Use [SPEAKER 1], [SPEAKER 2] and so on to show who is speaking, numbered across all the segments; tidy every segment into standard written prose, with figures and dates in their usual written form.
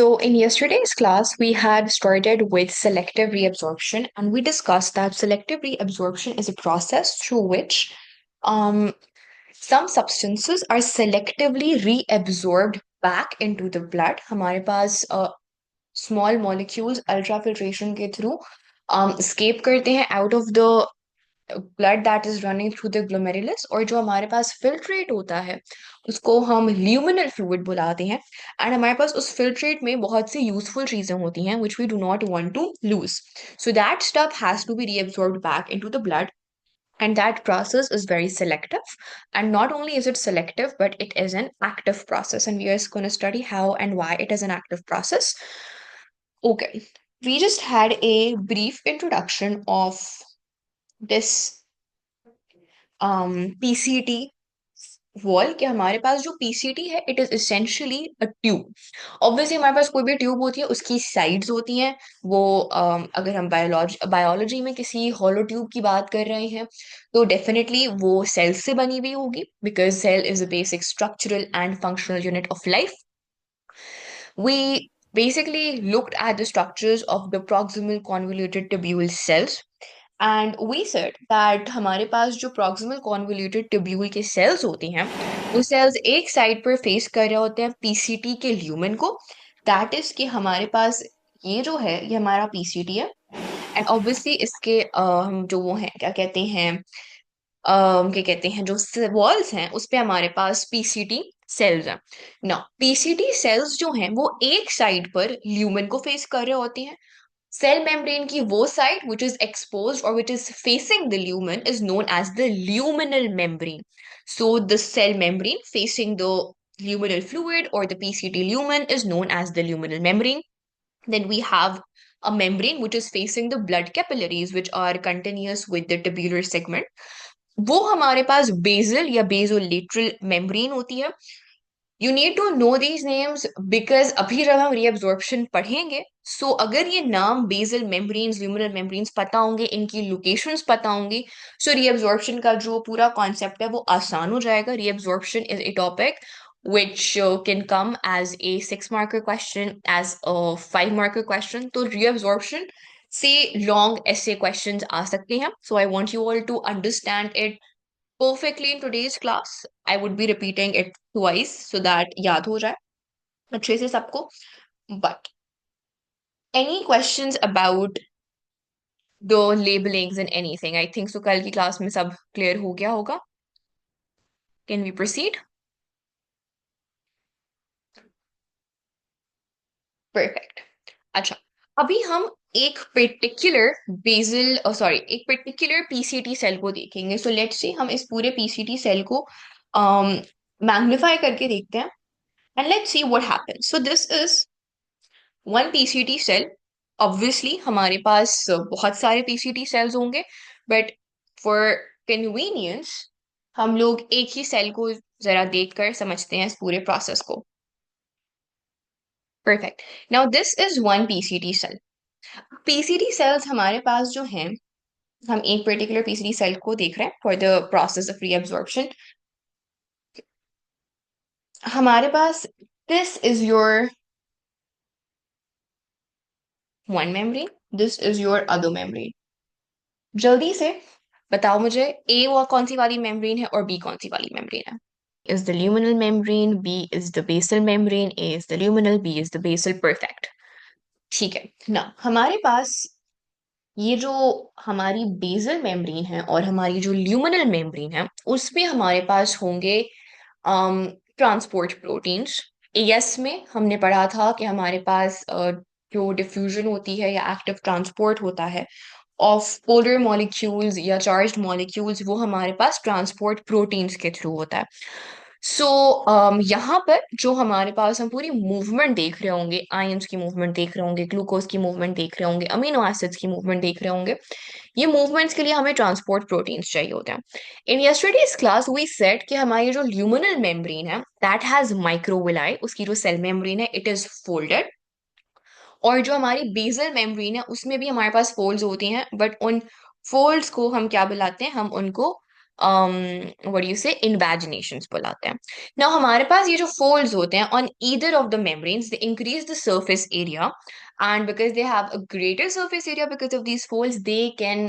[SPEAKER 1] So, in yesterday's class, we had started with selective reabsorption, and we discussed that selective reabsorption is a process through which um, some substances are selectively reabsorbed back into the blood. हमारे पास small molecules ultrafiltration के through escape करते हैं out of the blood that is running through the glomerulus, और जो हमारे पास filtrate होता है उसको हम ल्यूमिनल फ्लूइड बुलाते हैं। एंड हमारे पास उस फिल्ट्रेट में बहुत सी यूजफुल चीजें होती हैं which we do not want to lose, so that stuff has to be reabsorbed back into the blood, and that process is very selective. And not only is it selective, but it is an active process, and we are going to study how and why it is an active process. Okay, we just had a brief introduction of this PCT wall, कि हमारे पास जो PCT है it is essentially a tube. Obviously हमारे पास कोई भी tube होती है उसकी साइड्स होती हैं। वो अगर हम बायोलॉजी में किसी हॉलो ट्यूब की बात कर रहे हैं तो डेफिनेटली वो सेल से बनी हुई होगी, because cell is a basic structural and functional unit of life. We basically looked at the structures of the proximal convoluted tubule cells, and we said that हमारे पास जो proximal convoluted tubule के cells होती हैं वो cells एक side पर face कर रहे होते हैं पीसीटी के ल्यूमेन को। दैट इज कि हमारे पास ये जो है ये हमारा पीसीटी है, एंड ऑब्वियसली इसके हम जो वो हैं क्या कहते हैं क्या कहते हैं जो वॉल्स हैं उस पे हमारे पास पीसीटी सेल्स हैं ना। पीसीटी सेल्स जो हैं वो एक साइड पर ल्यूमेन को फेस कर रहे होते हैं। सेल मेम्ब्रेन की वो side which is exposed or which is facing the lumen is known as the luminal membrane. So the cell membrane facing the luminal fluid or the PCT lumen is known as the luminal membrane. Then we have a membrane which is facing the blood capillaries which are continuous with the tubular segment. वो हमारे पास basal या बेसोलेटरल membrane होती है। You need to know these names because अभी जब हम reabsorption पढ़ेंगे अगर ये नाम बेसल मेम्ब्रेन्स ल्यूमिनल मेम्ब्रेन्स पता होंगे, इनकी लोकेशंस पता होंगी, रीअब्जॉर्प्शन का जो पूरा कॉन्सेप्ट है वो आसान हो जाएगा। Reabsorption is a topic which can come as a 6 marker question, as a 5 marker question. तो reabsorption से long essay questions आ सकते हैं. So I want you all to understand it perfectly in today's class. I would be repeating it twice so that याद हो जाए अच्छे से सबको. But any questions about the labelings and anything? I think so कल की class में सब clear हो गया होगा. Can we proceed? Perfect. अच्छा, अभी हम एक पर्टिकुलर एक पर्टिकुलर पीसीटी सेल को देखेंगे. सो लेट्स सी हम इस पूरे पीसीटी सेल को मैग्नीफाई करके देखते हैं, and let's see what happens. So this is one PCT cell. Obviously हमारे पास बहुत सारे पीसीटी सेल्स होंगे, बट फॉर कन्वीनियंस हम लोग एक ही सेल को जरा देखकर समझते हैं इस पूरे प्रोसेस को. Perfect. Now this is one PCT cell. PCT cells हमारे पास जो हैं, हम एक पर्टिकुलर पीसीटी सेल को देख रहे हैं for the process of reabsorption. हमारे पास this is your one membrane, this is your other membrane. जल्दी से बताओ मुझे ए वो कौन सी वाली मेम्ब्रेन है और बी कौन सी वाली मेम्ब्रेन है. Is the luminal membrane, B is the basal membrane, A is the luminal, B is the basal. Perfect. ठीक है ना. हमारे पास ये जो हमारी बेसल मेम्ब्रेन है और हमारी जो ल्यूमिनल मेम्ब्रेन है उसमें हमारे पास होंगे ट्रांसपोर्ट प्रोटीन्स. एएस में हमने पढ़ा था कि हमारे पास जो डिफ्यूजन होती है या एक्टिव ट्रांसपोर्ट होता है ऑफ पोलर मॉलिक्यूल्स या चार्ज्ड मॉलिक्यूल्स, वो हमारे पास ट्रांसपोर्ट प्रोटीन्स के थ्रू होता है. सो यहाँ पर जो हमारे पास हम पूरी मूवमेंट देख रहे होंगे, आयंस की मूवमेंट देख रहे होंगे, ग्लूकोज की मूवमेंट देख रहे होंगे, अमीनो एसिड्स की मूवमेंट देख रहे होंगे, ये मूवमेंट्स के लिए हमें ट्रांसपोर्ट प्रोटीन्स चाहिए होते हैं. In yesterday's class we said कि हमारी जो ल्यूमिनल मेम्ब्रेन है दैट हैज माइक्रोविलाई, उसकी जो सेल मेम्ब्रेन है इट इज फोल्डेड. और जो हमारी बेसल मेम्ब्रेन है उसमें भी हमारे पास फोल्ड्स होती हैं, बट उन फोल्ड्स को हम क्या बुलाते हैं, हम उनको व्हाट यू से इन्वेजिनेशंस बुलाते हैं. नाउ हमारे पास ये जो फोल्ड्स होते हैं on either of the membranes they increase the surface area, and because they have a greater surface area because of these folds, they can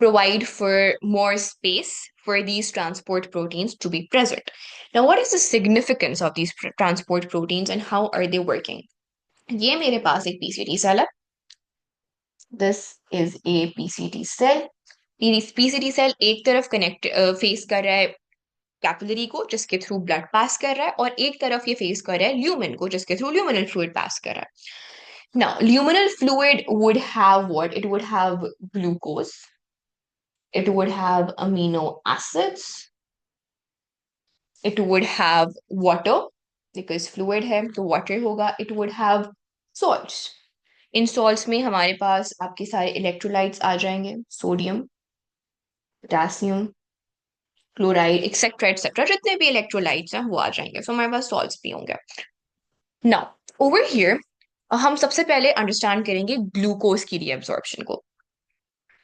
[SPEAKER 1] provide for more space for these transport proteins to be present. Now, what is the significance of these transport proteins and how are they working? ये मेरे पास एक PCT cell है. This is a PCT cell. PCT cell एक तरफ connect face कर रहा है capillary को जिसके थ्रू ब्लड पास कर रहा है, और एक तरफ ये फेस कर रहा है ल्यूमेन को जिसके थ्रू ल्यूमिनल फ्लूइड पास कर रहा है. Now, luminal fluid would have what? It would have glucose. It would have amino acids. It would have water because fluid है तो water होगा. It would have salts. In salts में हमारे पास आपके सारे electrolytes आ जाएंगे. Sodium, potassium, chloride, etc. जितने भी electrolytes हैं वो आ जाएंगे. So हमारे पास salts भी होंगे. Now, over here हम सबसे पहले अंडरस्टैंड करेंगे ग्लूकोज की रीअब्जॉर्प्शन को.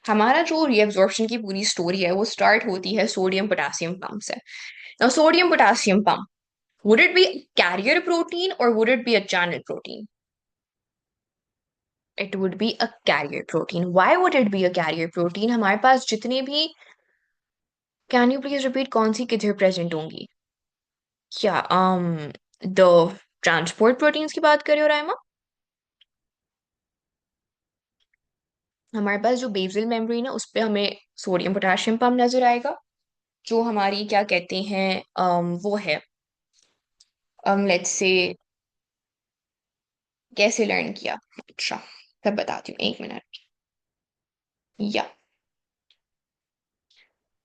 [SPEAKER 1] हमारा जो रीअब्जॉर्प्शन की पूरी स्टोरी है वो स्टार्ट होती है सोडियम पोटेशियम पंप से. Now sodium potassium pump, would it be a carrier protein or would it be a channel protein? It would be a carrier protein. Why would it be a carrier protein? हमारे पास जितने भी, can you please repeat कौन सी किधर present होंगी? क्या the transport proteins की बात कर रहे हो रायमा? हमारे पास जो बेसल मेम्ब्रेन है उस पे हमें सोडियम पोटेशियम पंप नजर आएगा, जो हमारी क्या कहते हैं वो है लेट्स से कैसे लर्न किया. अच्छा, तब बताती हूँ, एक मिनट. या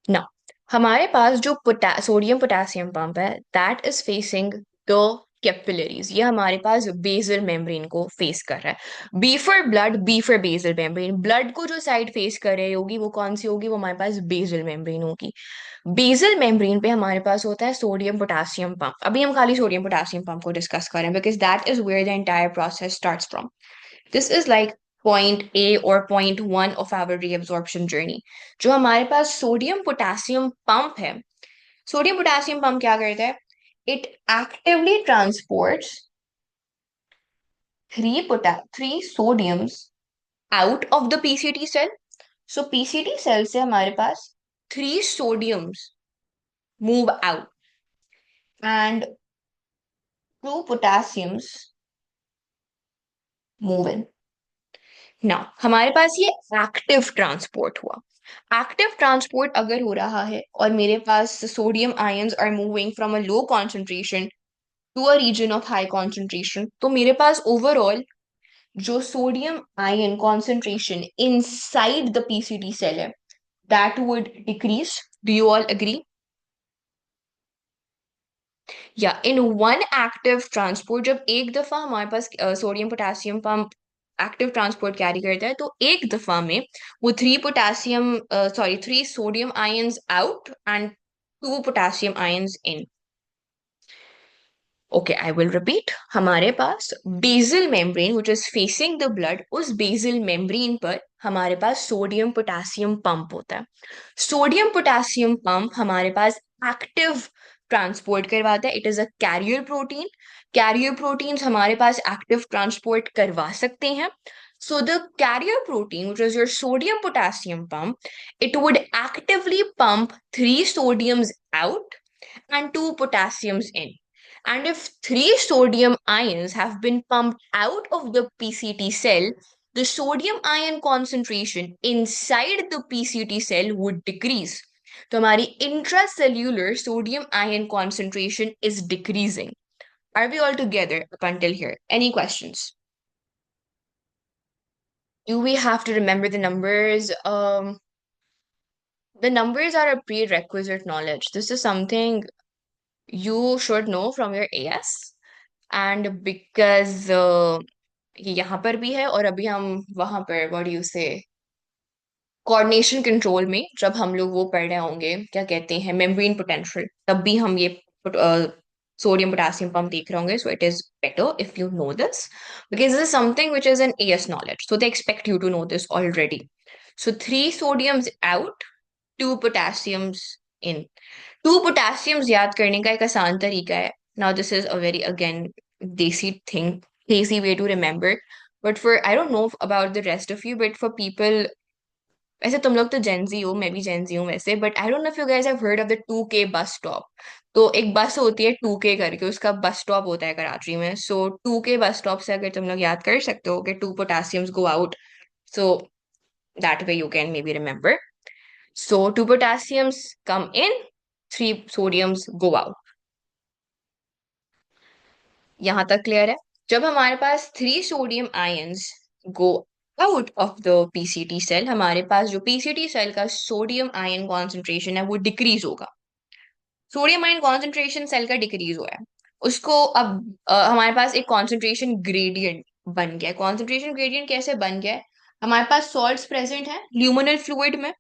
[SPEAKER 1] ना, हमारे पास जो सोडियम पोटेशियम पंप है that is facing the capillaries. ये हमारे पास बेसल मेम्ब्रेन को फेस कर रहा है. B for blood, B for basal membrane. Blood को जो साइड फेस कर रही होगी वो कौन सी होगी? वो हमारे पास बेसल मेम्ब्रेन होगी. बेसल मेम्ब्रेन पे हमारे पास होता है सोडियम पोटेशियम पंप. अभी हम खाली सोडियम पोटेशियम पंप को डिस्कस करें because that is where the entire process starts from. This is like point A or point one of our reabsorption journey. जो हमारे पास सोडियम पोटेशियम पंप है, sodium potassium pump क्या करता है? It actively transports three sodiums out of the PCT cell. So PCT cell से हमारे पास three sodiums move out and two potassiums move in. Now हमारे पास ये एक्टिव ट्रांसपोर्ट हुआ. एक्टिव ट्रांसपोर्ट अगर हो रहा है और मेरे पास sodium ions are moving from a low concentration to a region of high concentration, तो मेरे पास ओवरऑल जो sodium ion concentration inside the PCT cell है that would decrease. Do you all agree? या इन वन एक्टिव ट्रांसपोर्ट, जब एक दफा हमारे पास sodium potassium pump active transport carry करता है तो एक दफा में वो three sodium ions out and two potassium ions in. Okay, I will repeat. हमारे पास basal membrane which is facing the blood, उस बेसल मेम्ब्रेन पर हमारे पास सोडियम पोटेशियम पंप होता है. सोडियम पोटेशियम पंप हमारे पास एक्टिव ट्रांसपोर्ट करवाता है. It is a carrier protein. Carrier proteins हमारे पास एक्टिव ट्रांसपोर्ट करवा सकते हैं. So the carrier protein, which is your sodium potassium pump, it would actively pump three sodiums out and two potassiums in. And if three sodium ions have been pumped out of the PCT cell, the sodium ion concentration inside the PCT cell would decrease. तो हमारी intracellular sodium ion concentration is decreasing. Are we all together up until here? Any questions? Do we have to remember the numbers? The numbers are a prerequisite knowledge. This is something you should know from your AS. And because ये यहाँ पर भी है और अभी हम वहां पर व्हाट डू यू से कोऑर्डिनेशन कंट्रोल में जब हम लोग वो पढ़ रहे होंगे क्या कहते हैं मेम्ब्रेन पोटेंशियल, तब भी हम ये सोडियम पोटेशियम पंप देख रहे होंगे. So it is better if you know this because this is something which is an AS knowledge, so they expect you to know this already. So three sodiums out two potassiums in. Two potassiums याद करने का एक आसान तरीका है। Now this is a very again desi thing, desi way to remember, but for I don't know about the rest of you, but for people, वैसे तुम लोग तो जेंजी हो, मैं भी जेंजी हूँ वैसे, but I don't know if you guys have heard of the 2K bus stop. तो एक बस होती है 2K करके, उसका बस स्टॉप होता है कराची में। सो 2K बस स्टॉप से अगर तुम लोग याद कर सकते हो कि two potassiums go out, so that way you can maybe remember. So two potassiums come in, three sodiums go out. यहां तक क्लियर है? जब हमारे पास three sodium ions go out of the PCT cell, हमारे पास जो पीसीटी सेल का सोडियम आयन कॉन्सेंट्रेशन है वो डिक्रीज होगा। सोडियम आयन कॉन्सेंट्रेशन सेल का डिक्रीज हुआ है, उसको अब हमारे पास एक कॉन्सेंट्रेशन ग्रेडियंट बन गया है। कॉन्सेंट्रेशन ग्रेडियंट कैसे बन गया है? हमारे पास सॉल्ट्स प्रेजेंट है ल्यूमिनल फ्लूइड में,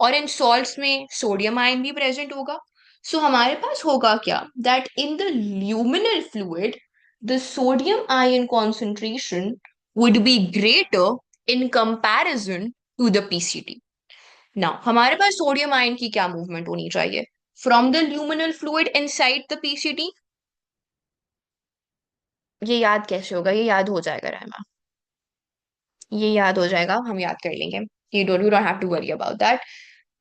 [SPEAKER 1] और इन सॉल्ट्स में सोडियम आयन भी प्रेजेंट होगा। सो हमारे पास होगा क्या, that in the luminal fluid the sodium ion concentration would be greater in comparison to the PCT. Now हमारे पास सोडियम आयन की क्या मूवमेंट होनी चाहिए from the luminal fluid inside the PCT? ये याद कैसे होगा? ये याद हो जाएगा रहमा, ये याद हो जाएगा, हम याद कर लेंगे। You don't have to worry about that.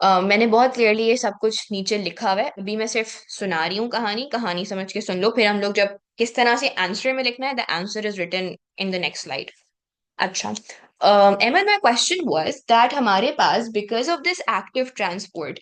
[SPEAKER 1] मैंने बहुत क्लियरली ये सब कुछ नीचे लिखा हुआ है, अभी मैं सिर्फ सुना रही हूँ कहानी, कहानी समझ के सुन लो, फिर हम लोग जब किस तरह से आंसर में लिखना है, the answer is written in the next slide. अच्छा, Eman, my question was that हमारे पास because of this active transport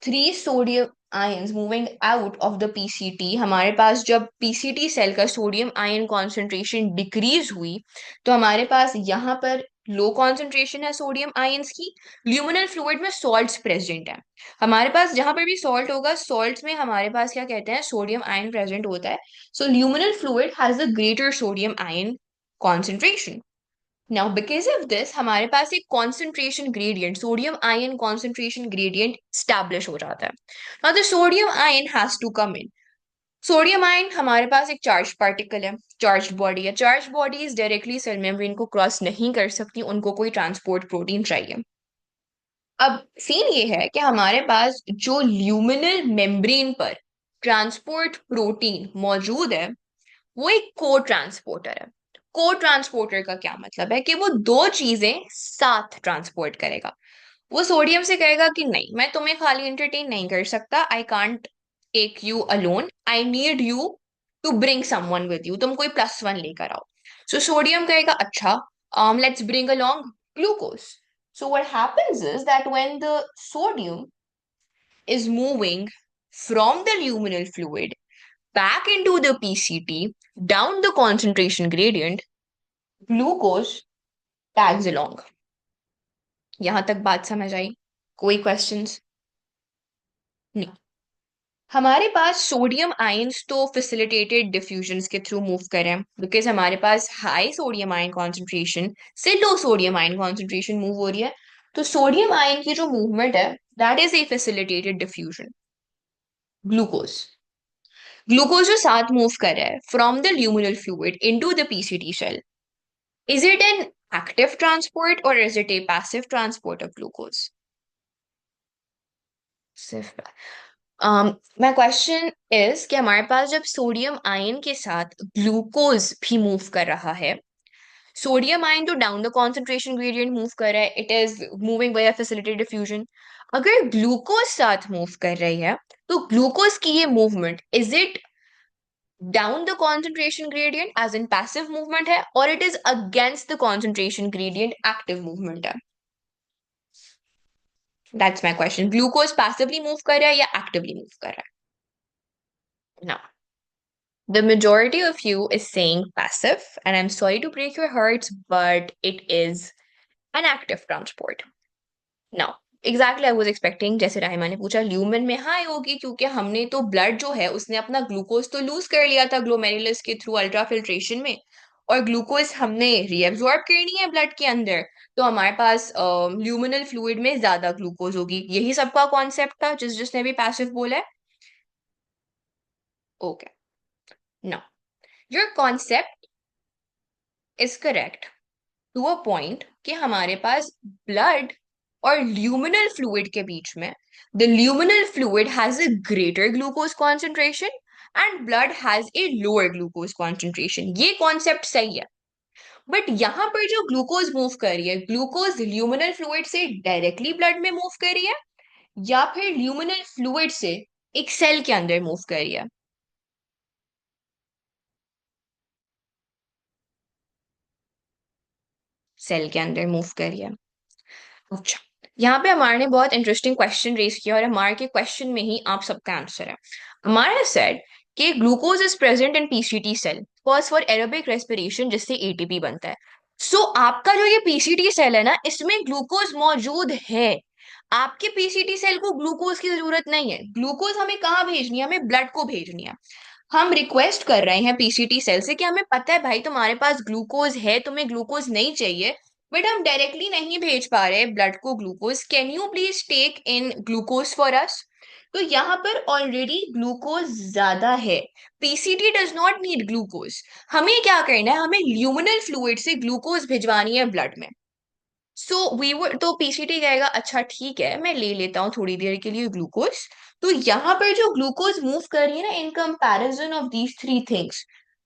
[SPEAKER 1] three sodium ions moving out of the PCT, हमारे पास जब पीसीटी सेल का सोडियम आयन कॉन्सेंट्रेशन डिक्रीज हुई, तो हमारे पास यहाँ पर लो कॉन्सेंट्रेशन है सोडियम आयंस की। ल्यूमिनल फ्लूइड में सॉल्ट्स प्रेजेंट है, हमारे पास जहां पर भी सॉल्ट होगा, सॉल्ट्स में हमारे पास क्या कहते हैं, सोडियम आयन प्रेजेंट होता है। So luminal fluid has a greater sodium ion concentration. Now because of this हमारे पास एक concentration gradient, sodium ion concentration gradient establish हो जाता है। Now the sodium ion has to come in. Sodium ion हमारे पास एक चार्ज पार्टिकल है, चार्ज बॉडी है। Charge bodies directly cell membrane को क्रॉस नहीं कर सकती, उनको कोई ट्रांसपोर्ट प्रोटीन चाहिए। अब सीन ये है कि हमारे पास जो ल्यूमिनल मेम्ब्रेन पर ट्रांसपोर्ट प्रोटीन मौजूद है वो एक को ट्रांसपोर्टर है। को ट्रांसपोर्टर का क्या मतलब है कि वो दो चीजें साथ ट्रांसपोर्ट करेगा। वो सोडियम से कहेगा कि नहीं, मैं तुम्हें खाली एंटरटेन नहीं कर सकता, I can't take you alone, I need you to bring someone with you, तुम कोई +1 लेकर आओ। सो सोडियम कहेगा अच्छा, let's bring along glucose. So what happens is that when the sodium is moving from the luminal fluid back into the PCT, down the concentration gradient, glucose tags along. यहां तक बात समझ आई? कोई questions? नहीं। हमारे पास सोडियम आयंस तो facilitated डिफ्यूजन्स के थ्रू मूव कर रहे हैं, बिकॉज हमारे पास हाई सोडियम आयन कॉन्सेंट्रेशन से लो सोडियम आयन कॉन्सेंट्रेशन मूव हो रही है। तो सोडियम आयन की जो मूवमेंट है that is a facilitated diffusion. Glucose, glucose जो साथ मूव कर रहा है from the luminal fluid into the PCT cell, is it an active transport और is it a passive transport of glucose? सिर्फ माय क्वेश्चन इज कि हमारे पास जब सोडियम आयन के साथ ग्लूकोज भी मूव कर रहा है, सोडियम आयन तो down the concentration gradient move कर रहा है, it is moving by facilitated diffusion. अगर ग्लूकोज साथ मूव कर रही है, तो ग्लूकोज की ये movement is it down the concentration gradient as in passive movement है, और it is against the concentration gradient active movement है? That's my question. Glucose passively move कर रहा है या actively move कर रहा है? Now, the majority of you is saying passive, and I'm sorry to break your hearts, but it is an active transport. Now, exactly I was expecting, जैसे राहिमा ने पूछा ल्यूमेन में हाई होगी, क्योंकि हमने तो ब्लड जो है उसने अपना ग्लूकोज तो लूज कर लिया था ग्लोमेरुलस के थ्रू अल्ट्रा फिल्ट्रेशन में, और ग्लूकोज हमने रीअब्सॉर्ब करनी है ब्लड के अंदर। तो हमारे पास ल्यूमिनल फ्लूइड में ज्यादा ग्लूकोज होगी, यही सबका कॉन्सेप्ट था जिसने भी पैसिव बोला है। Okay, now your concept is correct to a point कि हमारे पास ब्लड और ल्यूमिनल फ्लूइड के बीच में, the luminal fluid has a greater glucose concentration and blood has a lower glucose concentration. ये कॉन्सेप्ट सही है, बट यहां पर जो ग्लूकोज मूव कर रही है, ग्लूकोज ल्यूमिनल फ्लूइड से डायरेक्टली ब्लड में मूव कर रही है या फिर ल्यूमिनल फ्लूइड से एक सेल के अंदर मूव कर रही है? सेल के अंदर मूव कर रही है। अच्छा, यहाँ पे हमारे ने बहुत इंटरेस्टिंग क्वेश्चन रेज किया और हमारे के क्वेश्चन में ही आप सबका आंसर है। हमारा सेड कि glucose is present in PCT cell cause for aerobic respiration, जिससे एटीपी बनता है। सो आपका जो ये पीसीटी सेल है ना, इसमें ग्लूकोज मौजूद है। आपके पीसीटी सेल को ग्लूकोज की जरूरत नहीं है। ग्लूकोज हमें कहाँ भेजनी है? हमें ब्लड को भेजनी है। हम रिक्वेस्ट कर रहे हैं पीसीटी सेल से कि हमें पता है भाई तुम्हारे पास ग्लूकोज है, तुम्हें ग्लूकोज नहीं चाहिए, बट हम डायरेक्टली नहीं भेज पा रहे ब्लड को glucose. Can you please take in glucose for us? तो यहाँ पर ऑलरेडी ग्लूकोज ज्यादा है। PCT does not need glucose. हमें क्या करना है? हमें ल्यूमिनल फ्लूइड से ग्लूकोज भिजवानी है ब्लड में। सो वी वुड, तो पीसीटी कहेगा अच्छा ठीक है, मैं ले लेता हूँ थोड़ी देर के लिए ग्लूकोज। तो यहाँ पर जो ग्लूकोज मूव कर रही है ना, in comparison of these three things,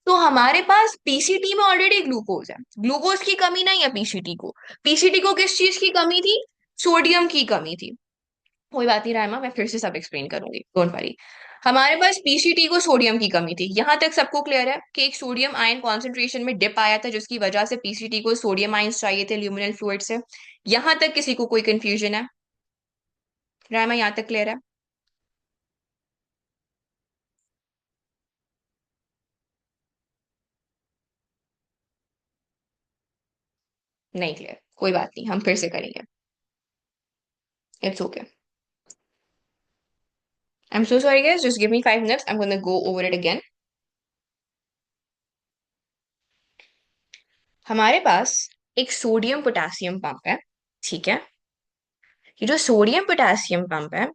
[SPEAKER 1] तो हमारे पास पीसीटी में ऑलरेडी ग्लूकोज है। ग्लूकोज की कमी नहीं है पीसीटी को। पीसीटी को किस चीज की कमी थी? सोडियम की कमी थी। कोई बात नहीं रायमा, मैं फिर से सब एक्सप्लेन करूंगी, डोंट वरी। हमारे पास पीसीटी को सोडियम की कमी थी। यहां तक सबको क्लियर है कि एक सोडियम आयन कॉन्सेंट्रेशन में डिप आया था, जिसकी वजह से पीसीटी को सोडियम आयंस चाहिए थे ल्यूमिनल फ्लूइड से। यहां तक किसी को कोई कंफ्यूजन है? रायमा यहां तक क्लियर है? नहीं क्लियर? कोई बात नहीं, हम फिर से करेंगे। It's okay. I am so sorry guys, just give me 5 minutes, I am gonna go over it again. हमारे पास एक सोडियम पोटेशियम पंप है, ठीक है? ये जो सोडियम पोटेशियम पंप है,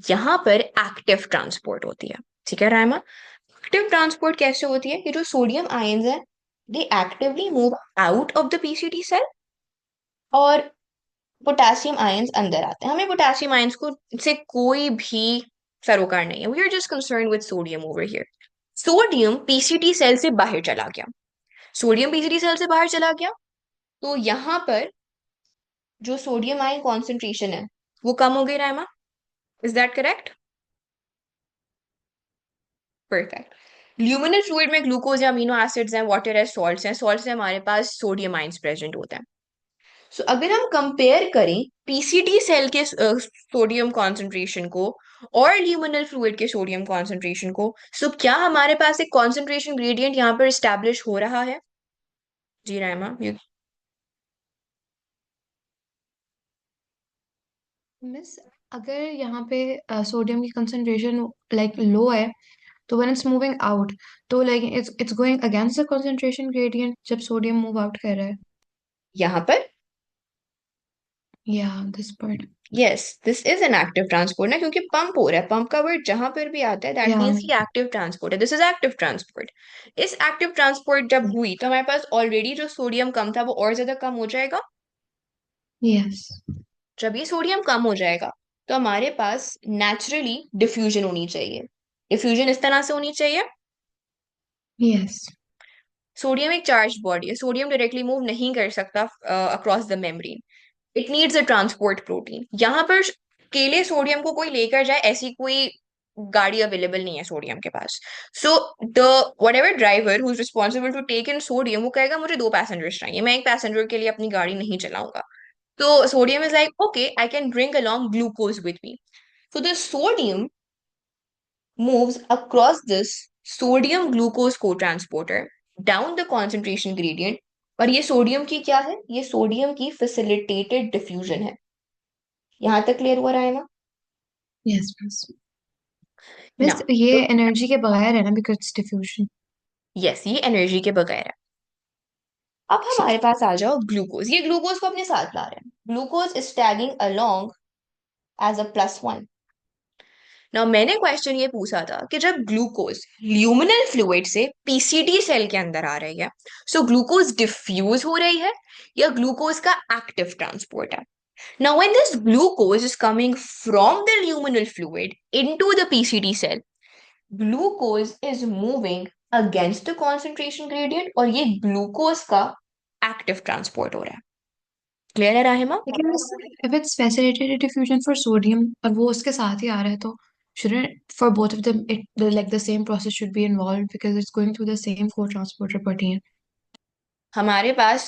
[SPEAKER 1] यहाँ पर एक्टिव ट्रांसपोर्ट होती है, ठीक है रायमा? एक्टिव ट्रांसपोर्ट कैसे होती है? ये जो सोडियम आयंस है, they actively move out of the PCT cell और पोटेशियम आयंस अंदर आते हैं। हमें पोटेशियम आयंस को से कोई भी सरोकार नहीं है। We are just concern with sodium over here. Sodium PCT cell से बाहर चला गया। सोडियम पीसीटी सेल से बाहर चला गया, तो यहाँ पर जो सोडियम आयन कॉन्सेंट्रेशन है वो कम हो गई Raima. Is that correct? Perfect. Luminal fluid में ग्लूकोज या अमीनो एसिड्स हैं, वाटर है, सॉल्ट्स हैं। सॉल्ट से हमारे पास सोडियम आयंस प्रेजेंट होते हैं। सो अगर हम कंपेयर करें पीसीटी सेल के सोडियम कॉन्सेंट्रेशन को और ल्यूमिनल फ्लूइड के सोडियम कॉन्सेंट्रेशन को, सो क्या हमारे पास एक कॉन्सेंट्रेशन ग्रेडियंट यहाँ पर स्टैब्लिश हो रहा है? जी रायमा you...
[SPEAKER 2] मिस, अगर यहाँ पे सोडियम की कंसंट्रेशन लाइक लो है, तो व्हेन इट्स मूविंग आउट, तो like it's going against the concentration gradient जब सोडियम मूव आउट कर रहा है।
[SPEAKER 1] यहाँ पर
[SPEAKER 2] या this part.
[SPEAKER 1] Yes, this is an active transport ना, क्योंकि पंप हो रहा है। पंप का वर्ड जहां पर भी आता है दैट
[SPEAKER 2] या
[SPEAKER 1] मीन्स कि एक्टिव ट्रांसपोर्ट है। This is active transport. इस एक्टिव ट्रांसपोर्ट जब हुई तो हमारे पास ऑलरेडी जो सोडियम कम था वो और ज्यादा कम हो जाएगा।
[SPEAKER 2] यस।
[SPEAKER 1] जब ये सोडियम कम हो जाएगा तो हमारे पास नेचुरली डिफ्यूजन होनी चाहिए। डिफ्यूजन इस तरह से होनी चाहिए।
[SPEAKER 2] यस।
[SPEAKER 1] सोडियम एक चार्ज बॉडी है, सोडियम डायरेक्टली मूव नहीं कर सकता across the membrane. It needs a transport protein. यहाँ पर अकेले सोडियम को कोई लेकर जाए ऐसी कोई गाड़ी अवेलेबल नहीं है सोडियम के पास। So the whatever driver who is responsible to take in sodium, वो कहेगा मुझे दो पैसेंजर्स चाहिए, मैं एक पैसेंजर के लिए अपनी गाड़ी नहीं चलाऊंगा। तो sodium is like, okay, I can bring along glucose with me. So the sodium moves across this sodium glucose co-transporter down the concentration gradient। और ये सोडियम की क्या है? ये सोडियम की फैसिलिटेटेड डिफ्यूजन है। यहां तक क्लियर हुआ रहा है ना?
[SPEAKER 2] Yes miss.
[SPEAKER 1] ना,
[SPEAKER 2] मिस, ये
[SPEAKER 1] तो
[SPEAKER 2] एनर्जी के बगैर है ना, बिकॉज इट्स डिफ्यूजन।
[SPEAKER 1] यस, ये एनर्जी के बगैर है। अब हमारे
[SPEAKER 2] ठीक।
[SPEAKER 1] पास आ जाओ ग्लूकोज। ये ग्लूकोज को अपने साथ ला रहे हैं। Glucose is tagging along as a +1। ना मैंने क्वेश्चन ये पूछा था कि जब ग्लूकोज ल्यूमिनल फ्लूइड से पीसीटी सेल के अंदर आ रही है, सो ग्लूकोज डिफ्यूज हो रही है या ग्लूकोज का एक्टिव ट्रांसपोर्ट है? Now, when this glucose is coming from the luminal fluid into the PCT cell, glucose is moving against the concentration gradient और ये ग्लूकोज का एक्टिव ट्रांसपोर्ट हो रहा है. क्लियर है राहिमा?
[SPEAKER 2] लेकिन if it's facilitated diffusion for sodium और वो उसके साथ ही आ रहा है तो shouldn't for both of them like the same process should be involved because it's going through the same co-transporter protein.
[SPEAKER 1] हमारे पास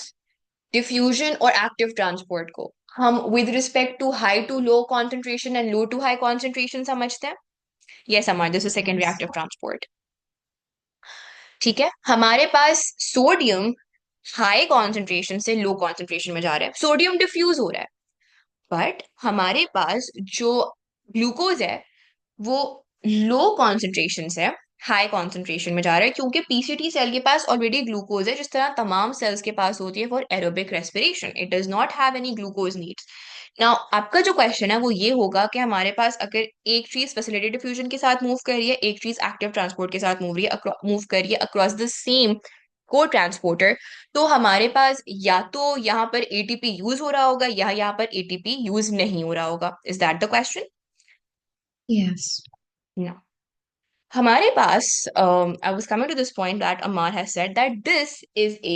[SPEAKER 1] डिफ्यूजन और एक्टिव ट्रांसपोर्ट को हम with respect to high to low concentration and low to high concentration समझते हैं. ये समझ, this is secondary
[SPEAKER 2] Yes.
[SPEAKER 1] Active transport. ठीक है, हमारे पास सोडियम हाई कॉन्सेंट्रेशन से लो कॉन्सेंट्रेशन में जा रहा है, सोडियम डिफ्यूज हो रहा है. बट हमारे पास जो ग्लूकोज है वो लो कॉन्सेंट्रेशन से हाई कॉन्सेंट्रेशन में जा रहा है, क्योंकि पीसीटी सेल के पास ऑलरेडी ग्लूकोज है, जिस तरह तमाम सेल्स के पास होती है for aerobic respiration. It does not have any glucose needs. Now आपका जो क्वेश्चन है वो ये होगा कि हमारे पास अगर एक चीज फैसिलिटेटेड डिफ्यूजन के साथ मूव कर रही है, एक चीज एक्टिव ट्रांसपोर्ट के साथ मूव कर रही है अक्रॉस द सेम को ट्रांसपोर्टर, तो हमारे पास या तो यहाँ पर एटीपी यूज हो रहा होगा या यहाँ पर एटीपी यूज नहीं हो रहा होगा. Is that the question?
[SPEAKER 2] Yes.
[SPEAKER 1] हमारे पास I was coming to this point that Ammar has said that this is a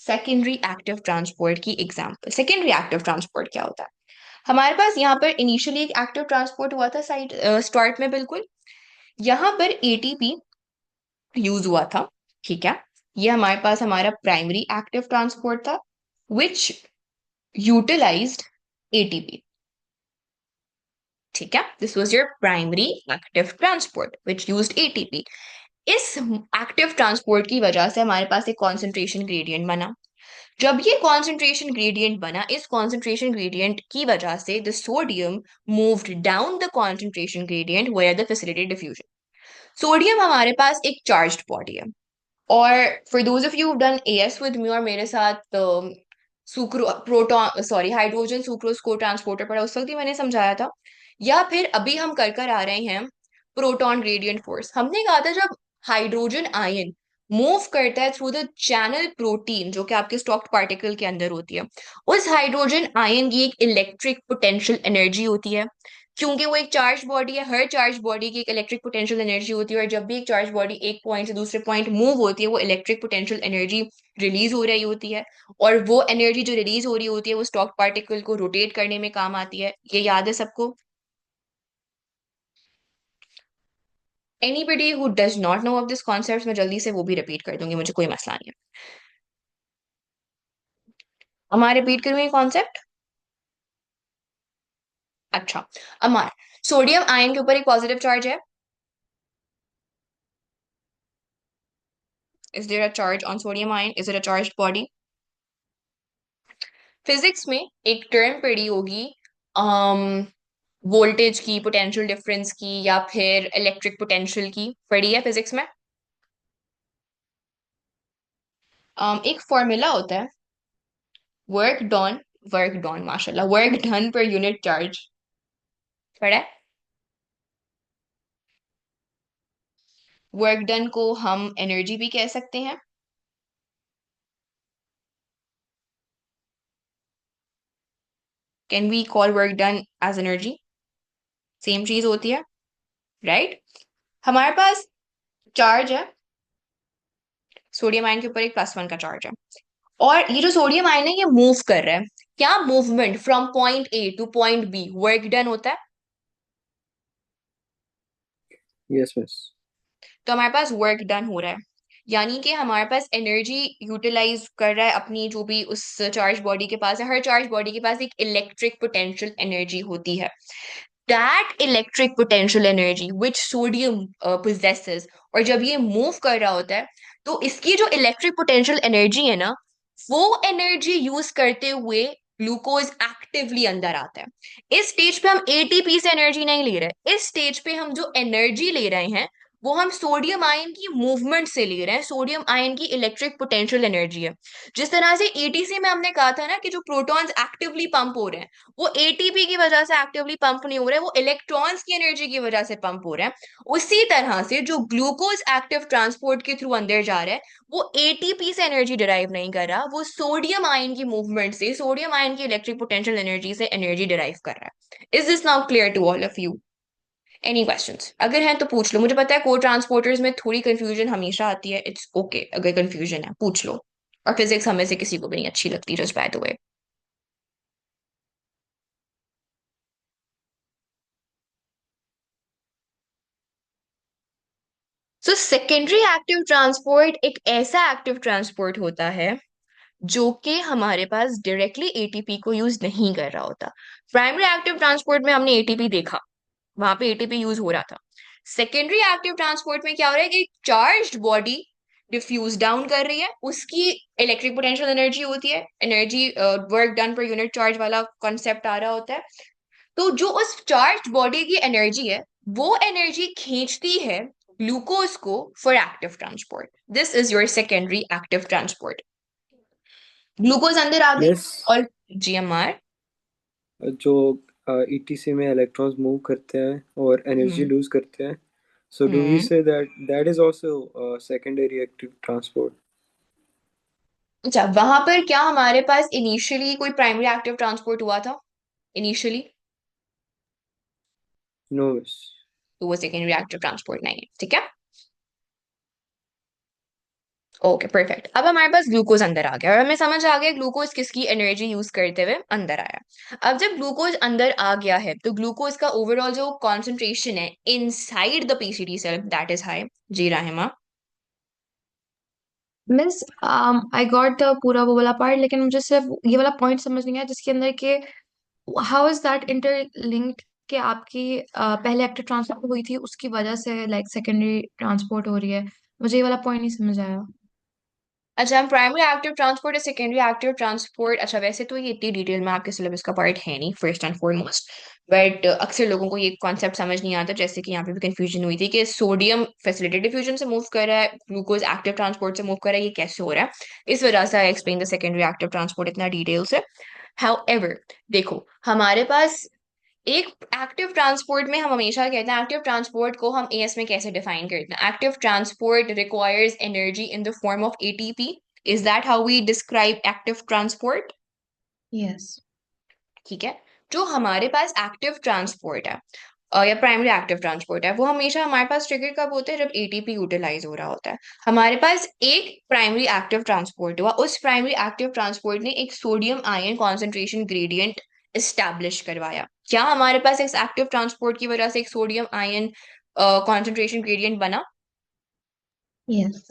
[SPEAKER 1] secondary active transport की एग्जाम्पल. सेकेंडरी एक्टिव ट्रांसपोर्ट क्या होता है? हमारे पास यहाँ पर इनिशियली एक एक्टिव ट्रांसपोर्ट हुआ था साइड स्टार्ट में, बिल्कुल यहाँ पर एटीपी यूज हुआ था. ठीक है, ये हमारे पास हमारा प्राइमरी एक्टिव ट्रांसपोर्ट था विच यूटिलाइज्ड एटीपी. ठीक है, this was your primary active transport which used ATP. इस एक्टिव ट्रांसपोर्ट की वजह से हमारे पास एक कॉन्सेंट्रेशन ग्रेडियंट बना. जब ये कॉन्सेंट्रेशन ग्रेडियंट बना, इस कॉन्सेंट्रेशन ग्रेडियंट की वजह से the sodium moved down the concentration gradient where the facilitated diffusion. Sodium हमारे पास एक चार्ज्ड बॉडी है, और for those of you done AS with me और मेरे साथ sucro proton sorry hydrogen sucrose cotransporter पढ़ा, उस वक्त ही मैंने समझाया था. या फिर अभी हम कर कर आ रहे हैं प्रोटॉन ग्रेडियंट फोर्स. हमने कहा था जब हाइड्रोजन आयन मूव करता है थ्रू द चैनल प्रोटीन जो कि आपके स्टॉक्ड पार्टिकल के अंदर होती है, उस हाइड्रोजन आयन की एक इलेक्ट्रिक पोटेंशियल एनर्जी होती है, क्योंकि वो एक चार्ज बॉडी है. हर चार्ज बॉडी की एक इलेक्ट्रिक पोटेंशियल एनर्जी होती है, और जब भी एक चार्ज बॉडी एक पॉइंट से दूसरे पॉइंट मूव होती है वो इलेक्ट्रिक पोटेंशियल एनर्जी रिलीज हो रही होती है, और वो एनर्जी जो रिलीज हो रही होती है वो स्टॉक पार्टिकल को रोटेट करने में काम आती है. ये याद है सबको? Anybody who does not know of this concept मैं जल्दी से वो भी रिपीट कर दूंगी, मुझे कोई मसला नहीं है. हमारे रिपीट करूंगी कॉन्सेप्ट. अच्छा, अमार, सोडियम आयन के ऊपर एक पॉजिटिव चार्ज है. Is there a charge on sodium ion? Is it a charged body? Physics में एक टर्म पढ़ी होगी वोल्टेज की, पोटेंशियल डिफरेंस की, या फिर इलेक्ट्रिक पोटेंशियल की, पढ़ी है फिजिक्स में. एक फॉर्मूला होता है वर्क डॉन, माशाल्लाह, work done per unit charge, पढ़ा है? वर्क डन को हम एनर्जी भी कह सकते हैं. Can we call work done as energy? Same चीज होती है, राइट? हमारे पास चार्ज है, सोडियम आयन के ऊपर एक +1 का चार्ज है, और ये जो सोडियम आयन है ये मूव कर रहा है. क्या movement from point A to point B work done होता है?
[SPEAKER 3] Yes miss.
[SPEAKER 1] तो हमारे पास वर्क डन हो रहा है, यानी कि हमारे पास एनर्जी यूटिलाइज कर रहा है अपनी, जो भी उस चार्ज बॉडी के पास है. हर चार्ज बॉडी के पास एक इलेक्ट्रिक पोटेंशियल एनर्जी होती है. That electric potential energy which sodium possesses, और जब ये मूव कर रहा होता है तो इसकी जो इलेक्ट्रिक पोटेंशियल एनर्जी है ना, वो एनर्जी यूज करते हुए ग्लूकोज एक्टिवली अंदर आता है. इस स्टेज पे हम एटीपी से एनर्जी नहीं ले रहे, इस स्टेज पे हम जो एनर्जी ले रहे हैं वो हम सोडियम आयन की मूवमेंट से ले रहे हैं। सोडियम आयन की इलेक्ट्रिक पोटेंशियल एनर्जी है। जिस तरह से एटीसी में हमने कहा था ना कि जो प्रोटॉन्स एक्टिवली पंप हो रहे हैं वो एटीपी की वजह से एक्टिवली पंप नहीं हो रहे, वो इलेक्ट्रॉन्स की एनर्जी की वजह से पंप हो रहे हैं। उसी तरह से जो ग्लूकोज एक्टिव ट्रांसपोर्ट के थ्रू अंदर जा रहा है वो एटीपी से एनर्जी डिराइव नहीं कर रहा, वो सोडियम आयन की मूवमेंट से, सोडियम आयन की इलेक्ट्रिक पोटेंशियल एनर्जी से एनर्जी डिराइव कर रहा है। Is this now clear to all of you? Any questions अगर हैं तो पूछ लो। मुझे पता है को ट्रांसपोर्टर्स में थोड़ी कंफ्यूजन हमेशा आती है, इट्स ओके अगर कंफ्यूजन है पूछ लो। और फिजिक्स हमें से किसी को भी नहीं अच्छी लगती, just by the way. So secondary active transport एक ऐसा एक्टिव ट्रांसपोर्ट होता है जो कि हमारे पास डायरेक्टली एटीपी को यूज नहीं कर रहा होता। प्राइमरी एक्टिव ट्रांसपोर्ट में हमने एटीपी देखा, वहां पे एटीपी यूज हो रहा था। सेकेंडरी एक्टिव ट्रांसपोर्ट में क्या हो रहा है कि चार्ज्ड बॉडी डिफ्यूज डाउन कर रही है, उसकी इलेक्ट्रिक पोटेंशियल एनर्जी होती है, energy work done per unit charge वाला कॉन्सेप्ट आ रहा होता है। तो जो उस चार्ज्ड बॉडी की एनर्जी है वो एनर्जी खींचती है ग्लूकोज को for active transport. This is your secondary active transport. Glucose अंदर आ गई
[SPEAKER 3] यस।
[SPEAKER 1] और जीएमआर।
[SPEAKER 3] जो ईटीसी में इलेक्ट्रॉन्स मूव करते हैं और एनर्जी
[SPEAKER 1] हम्म।
[SPEAKER 3] लूज करते हैं, so do we
[SPEAKER 1] hmm.
[SPEAKER 3] Say that that is also secondary active transport?
[SPEAKER 1] अच्छा, वहां पर क्या हमारे पास इनिशियली कोई प्राइमरी एक्टिव ट्रांसपोर्ट हुआ था इनिशियली?
[SPEAKER 3] No miss.
[SPEAKER 1] तो वो सेकेंडरी एक्टिव ट्रांसपोर्ट नहीं है, ठीक है। Okay perfect. अब हमारे पास ग्लूकोज अंदर आ गया और हमें समझ आ गया ग्लूकोज किसकी एनर्जी यूज करते हुए अंदर आया। अब जब ग्लूकोज अंदर आ गया है तो ग्लूकोज का ओवरऑल जो कॉन्सेंट्रेशन है inside the PCT cell that is high. जी Rahima.
[SPEAKER 2] Means I got the पूरा वो वाला पार्ट, लेकिन मुझे सिर्फ ये वाला पॉइंट समझ नहीं आया जिसके अंदर के हाउ इज दैट इंटरलिंक्ड कि आपकी पहले एक्टिव ट्रांसपोर्ट हुई थी उसकी वजह से लाइक सेकेंडरी ट्रांसपोर्ट हो रही है। मुझे ये वाला पॉइंट नहीं समझ आया।
[SPEAKER 1] अच्छा, हम प्राइमरी एक्टिव ट्रांसपोर्ट या सेकेंडरी एक्टिव ट्रांसपोर्ट, अच्छा वैसे तो ये इतनी डिटेल में आपके सिलेबस का पार्ट है नहीं फर्स्ट एंड फॉरमोस्ट, बट अक्सर लोगों को ये कॉन्सेप्ट समझ नहीं आता, जैसे कि यहाँ पे भी कंफ्यूजन हुई थी कि सोडियम फैसिलिटेटेड डिफ्यूजन से मूव कर रहा है, ग्लूकोज एक्टिव ट्रांसपोर्ट से मूव कर रहा है, ये कैसे हो रहा है। इस वजह से I explain the secondary active transport इतना डिटेल से। हाउएवर देखो हमारे पास एक एक्टिव ट्रांसपोर्ट में हम हमेशा कहते हैं एक्टिव ट्रांसपोर्ट को हम एएस में कैसे डिफाइन करते हैं। Active transport requires energy in the form of ATP. Is that how we describe active transport?
[SPEAKER 2] Yes.
[SPEAKER 1] ठीक है। जो हमारे पास एक्टिव ट्रांसपोर्ट है या प्राइमरी एक्टिव ट्रांसपोर्ट है वो हमेशा हमारे पास ट्रिगर कब होते हैं जब एटीपी यूटिलाइज हो रहा होता है। हमारे पास एक प्राइमरी एक्टिव ट्रांसपोर्ट हुआ, उस प्राइमरी एक्टिव ट्रांसपोर्ट ने एक sodium ion concentration gradient establish करवाया। क्या हमारे पास इस एक्टिव ट्रांसपोर्ट की वजह से एक सोडियम आयन कॉन्सेंट्रेशन ग्रेडियंट बना?
[SPEAKER 2] यस।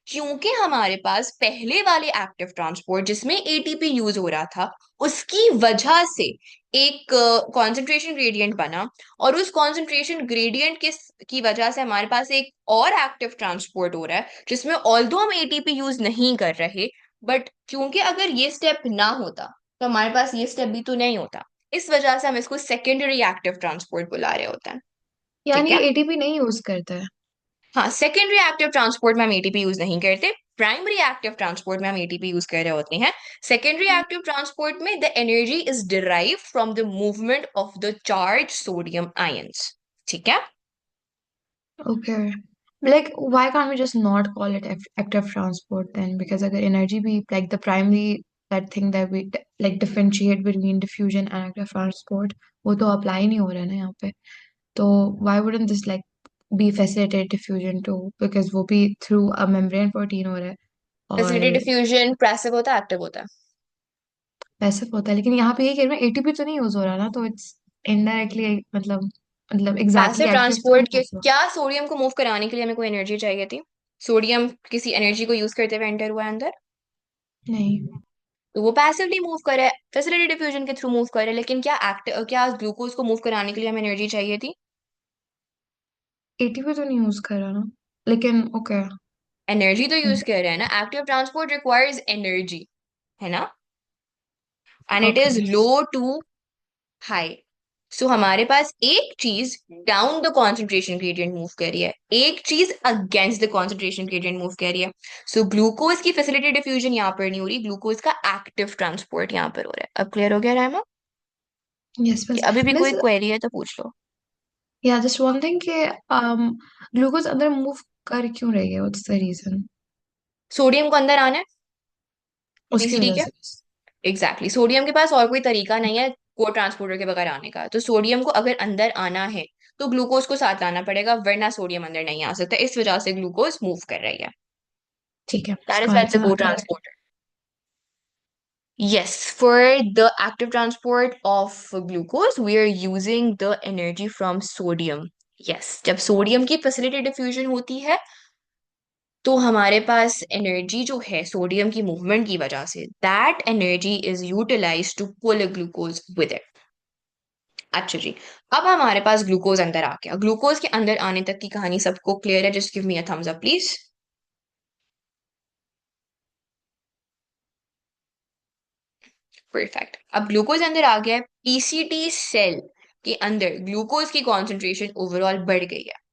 [SPEAKER 1] क्योंकि हमारे पास पहले वाले एक्टिव ट्रांसपोर्ट जिसमें एटीपी यूज हो रहा था उसकी वजह से एक कॉन्सेंट्रेशन ग्रेडियंट बना, और उस कॉन्सेंट्रेशन ग्रेडियंट की वजह से हमारे पास एक और एक्टिव ट्रांसपोर्ट हो रहा है जिसमें ऑल्दो हम एटीपी यूज नहीं कर रहे, बट क्योंकि अगर ये स्टेप ना होता तो हमारे पास ये स्टेप भी तो नहीं होता। इस वजह से हम इसको सेकेंडरी एक्टिव ट्रांसपोर्ट बुला रहे होते हैं। ठीक
[SPEAKER 2] यानी
[SPEAKER 1] है।
[SPEAKER 2] एटीपी नहीं यूज करते हैं।
[SPEAKER 1] हाँ, सेकेंडरी एक्टिव ट्रांसपोर्ट में हम एटीपी यूज नहीं करते, प्राइमरी एक्टिव ट्रांसपोर्ट में हम एटीपी यूज कर रहे होते हैं। सेकेंडरी एक्टिव ट्रांसपोर्ट में the energy is derive from the movement of the charge sodium ions. ठीक है।
[SPEAKER 2] Okay. Like, why can't we just not call it active transport then? Because अगर energy be like the primary that thing that we like differentiate between diffusion and active transport, वो तो apply नहीं हो रहा है ना यहाँ पे। तो why wouldn't this like be facilitated diffusion too? Because वो भी through a membrane protein हो रहा है
[SPEAKER 1] फैसिलिटी
[SPEAKER 2] और
[SPEAKER 1] डिफ्यूजन पैसिव होता है एक्टिव होता है?
[SPEAKER 2] पैसिव होता है, लेकिन यहाँ पे ये कह रहे हैं एटीपी तो नहीं यूज हो रहा ना, तो इट्स इनडायरेक्टली मतलब
[SPEAKER 1] पैसिव
[SPEAKER 2] एग्जैक्टली एक्टिव तो
[SPEAKER 1] ट्रांसपोर्ट
[SPEAKER 2] नहीं
[SPEAKER 1] के
[SPEAKER 2] यूज हुआ।
[SPEAKER 1] क्या सोडियम को मूव कराने के लिए हमें कोई एनर्जी चाहिए थी? सोडियम किसी एनर्जी को यूज करते हुए एंटर हुआ है अंदर,
[SPEAKER 2] नहीं,
[SPEAKER 1] तो वो पैसिवली मूव करे, फैसिलिटी डिफ्यूजन के थ्रू मूव करे, लेकिन क्या ग्लूकोज को मूव कराने के लिए हमें एनर्जी चाहिए थी?
[SPEAKER 2] एटीपी तो नहीं यूज कर रहा ना, लेकिन ओके।
[SPEAKER 1] एनर्जी तो यूज कर रहे हैं ना, एक्टिव ट्रांसपोर्ट रिक्वायर्स एनर्जी, है ना, and it is
[SPEAKER 2] okay.
[SPEAKER 1] Low to high. So हमारे पास एक चीज down the concentration gradient move कर रही है, एक चीज against the concentration gradient move कर रही है। सो ग्लूकोज की फैसिलिटी डिफ्यूजन यहाँ पर नहीं हो रही, ग्लूकोज का एक्टिव ट्रांसपोर्ट यहाँ पर हो रहा है। अब क्लियर हो गया रहमा?
[SPEAKER 2] यस
[SPEAKER 1] कि
[SPEAKER 2] मिस।
[SPEAKER 1] अभी भी कोई
[SPEAKER 2] मिस,
[SPEAKER 1] क्वेरी है तो पूछ लो।
[SPEAKER 2] या जस्ट वन थिंग कि ग्लूकोज अंदर मूव कर क्यों रही है, व्हाट्स द रीजन?
[SPEAKER 1] सोडियम को अंदर आना है
[SPEAKER 2] उसकी
[SPEAKER 1] पीसीटी
[SPEAKER 2] वजह
[SPEAKER 1] के।
[SPEAKER 2] से।
[SPEAKER 1] एग्जैक्टली, सोडियम के पास और कोई तरीका नहीं है को ट्रांसपोर्टर के बगैर आने का, तो सोडियम को अगर अंदर आना है तो ग्लूकोज को साथ लाना पड़ेगा, वरना सोडियम अंदर नहीं आ सकता। इस वजह से ग्लूकोज मूव कर रही है।
[SPEAKER 2] ठीक है
[SPEAKER 1] that is
[SPEAKER 2] got
[SPEAKER 1] why
[SPEAKER 2] it,
[SPEAKER 1] it's a
[SPEAKER 2] मैं
[SPEAKER 1] को
[SPEAKER 2] आता है।
[SPEAKER 1] Transporter. Yes, for the active transport of glucose, we are using the energy from sodium. Yes, जब सोडियम की फैसिलिटी डिफ्यूजन होती है तो हमारे पास एनर्जी जो है सोडियम की मूवमेंट की वजह से, that energy is utilise to pull glucose with it. अच्छा जी, अब हमारे पास ग्लूकोज अंदर आ गया। ग्लूकोज के अंदर आने तक की कहानी सबको क्लियर है? Just give me a thumbs up please. Perfect. अब ग्लूकोज अंदर आ गया है, पीसीटी सेल के अंदर ग्लूकोज की कॉन्सेंट्रेशन ओवरऑल बढ़ गई है।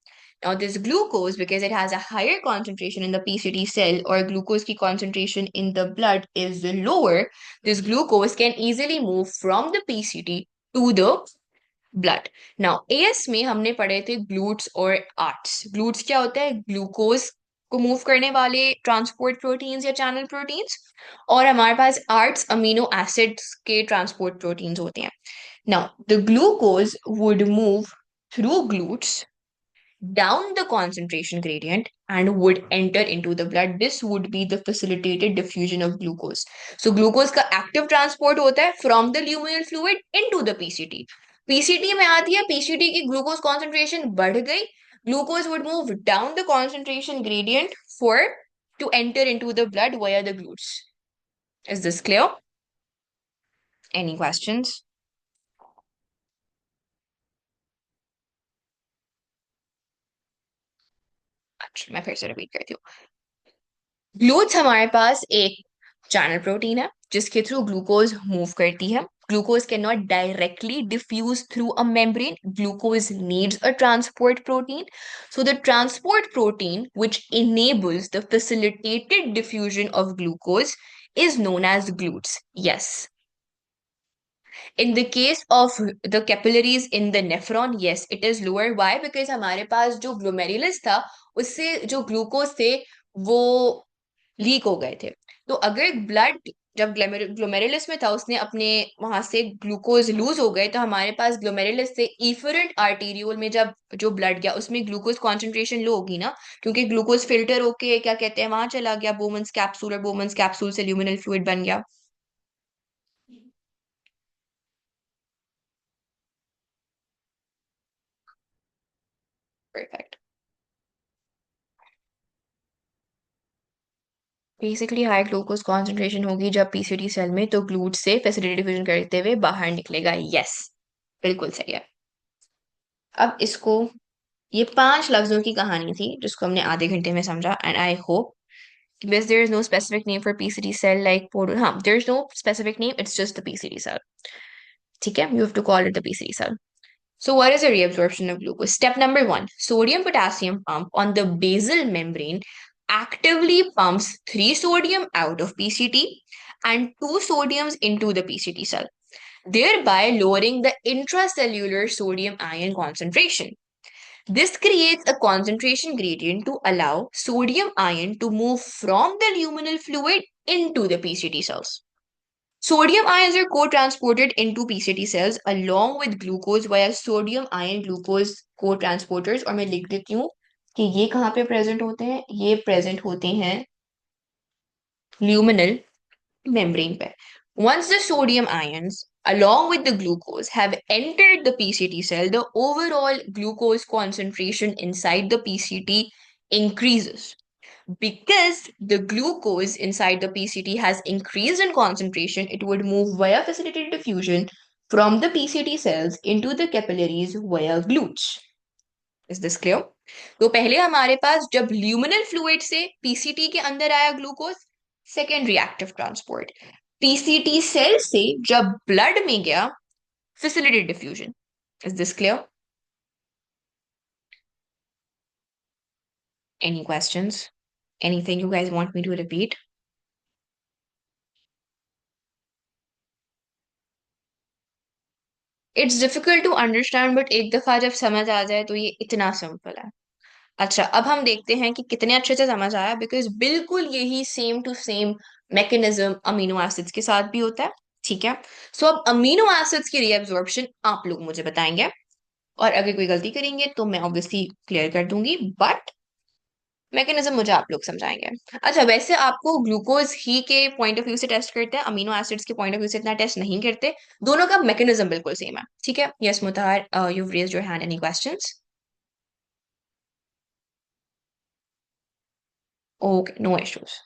[SPEAKER 1] Now, this glucose, because it has a higher concentration in the PCT cell, or glucose की concentration in the blood is lower, this glucose can easily move from the PCT to the blood. Now, AS में हमने पढ़े थे glutes और arts. Glutes क्या होता है? Glucose को मूव करने वाले ट्रांसपोर्ट प्रोटीन्स या चैनल प्रोटीन्स, और हमारे पास आर्ट्स अमीनो एसिड्स के ट्रांसपोर्ट प्रोटीन्स होते हैं। Now, the glucose would move through glutes down the concentration gradient and would enter into the blood. This would be the facilitated diffusion of glucose. So glucose का active transport होता है from the luminal fluid into the PCT. PCT में आती है, PCT की glucose concentration बढ़ गई, glucose would move down the concentration gradient for to enter into the blood via the glutes. Is this clear? Any questions? अच्छा, मैं फिर से रिपीट करती हूँ। ग्लूट्स हमारे पास एक चैनल प्रोटीन है जिसके थ्रू ग्लूकोज मूव करती है। Glucose can not directly diffuse through a membrane, glucose needs a transport protein. So the transport protein which enables the facilitated diffusion of glucose is known as glutes. Yes. In the case of the capillaries in the nephron, yes, it is lower. Why? Because हमारे पास जो glomerulus था उससे जो glucose थे वो leak हो गए थे। तो अगर ब्लड जब ग्लोमेरुलस में था उसने अपने वहां से ग्लूकोज लूज हो गए, तो हमारे पास ग्लोमेरुलस से इफरेंट आर्टीरियोल में जब जो ब्लड गया उसमें ग्लूकोज कॉन्सेंट्रेशन लो होगी ना, क्योंकि ग्लूकोज फिल्टर होके क्या कहते हैं वहां चला गया बोमन्स कैप्सूल, और बोमन्स कैप्सूल से ल्यूमिनल फ्लूइड बन गया। Perfect. Basically high glucose concentration होगी जब पीसीटी सेल में, तो ग्लूट से फैसिलिटी डिफ्यूजन करते हुए बाहर निकलेगा। यस, बिल्कुल सही है। अब इसको, ये 5 लफ्जों की कहानी थी जिसको हमने आधे घंटे में समझा, and I hope because there is no specific name for PCT cell like हाँ, there is no specific name, it's just the PCT cell. ठीक है, you have to call it the PCT cell. So what is a reabsorption of glucose? Step number 1, sodium potassium pump on the basal membrane actively pumps 3 sodium out of PCT and 2 sodiums into the PCT cell, thereby lowering the intracellular sodium ion concentration. This creates a concentration gradient to allow sodium ion to move from the luminal fluid into the PCT cells. Sodium ions are co-transported into PCT cells along with glucose via sodium ion glucose co-transporters, और मैं लिख देती हूँ कि ये कहाँ पे present होते हैं? ये प्रेजेंट होते हैं luminal membrane पे. Once the sodium ions along with the glucose have entered the PCT cell, the overall glucose concentration inside the PCT increases. Because the glucose inside the PCT has increased in concentration, it would move via facilitated diffusion from the PCT cells into the capillaries via glutes. Is this clear? तो पहले हमारे पास जब luminal fluid से PCT के अंदर आया glucose, secondary active transport. PCT cell से जब ब्लड में गया, facilitated diffusion. Is this clear? Any questions? Anything you guys want me to repeat? It's difficult to understand but एक दफा जब समझ आ जाए तो ये इतना सिंपल है। अच्छा, अब हम देखते हैं कि कितने अच्छे से समझ आया, बिकॉज बिल्कुल यही same to same mechanism amino acids के साथ भी होता है। ठीक है, सो अब अमीनो एसिड्स की रीअब्जॉर्प्शन आप लोग मुझे बताएंगे, और अगर कोई गलती करेंगे तो मैं ऑब्वियसली क्लियर कर दूंगी, बट मैकेनिज्म मुझे आप लोग समझाएंगे। अच्छा, वैसे आपको ग्लूकोज ही के पॉइंट ऑफ व्यू से टेस्ट करते हैं, अमीनो एसिड्स के पॉइंट ऑफ व्यू से इतना टेस्ट नहीं करते। दोनों का मैकेनिज्म बिल्कुल सेम है। ठीक है, yes Mutahar, you raised your hand, any questions? Okay, no issues.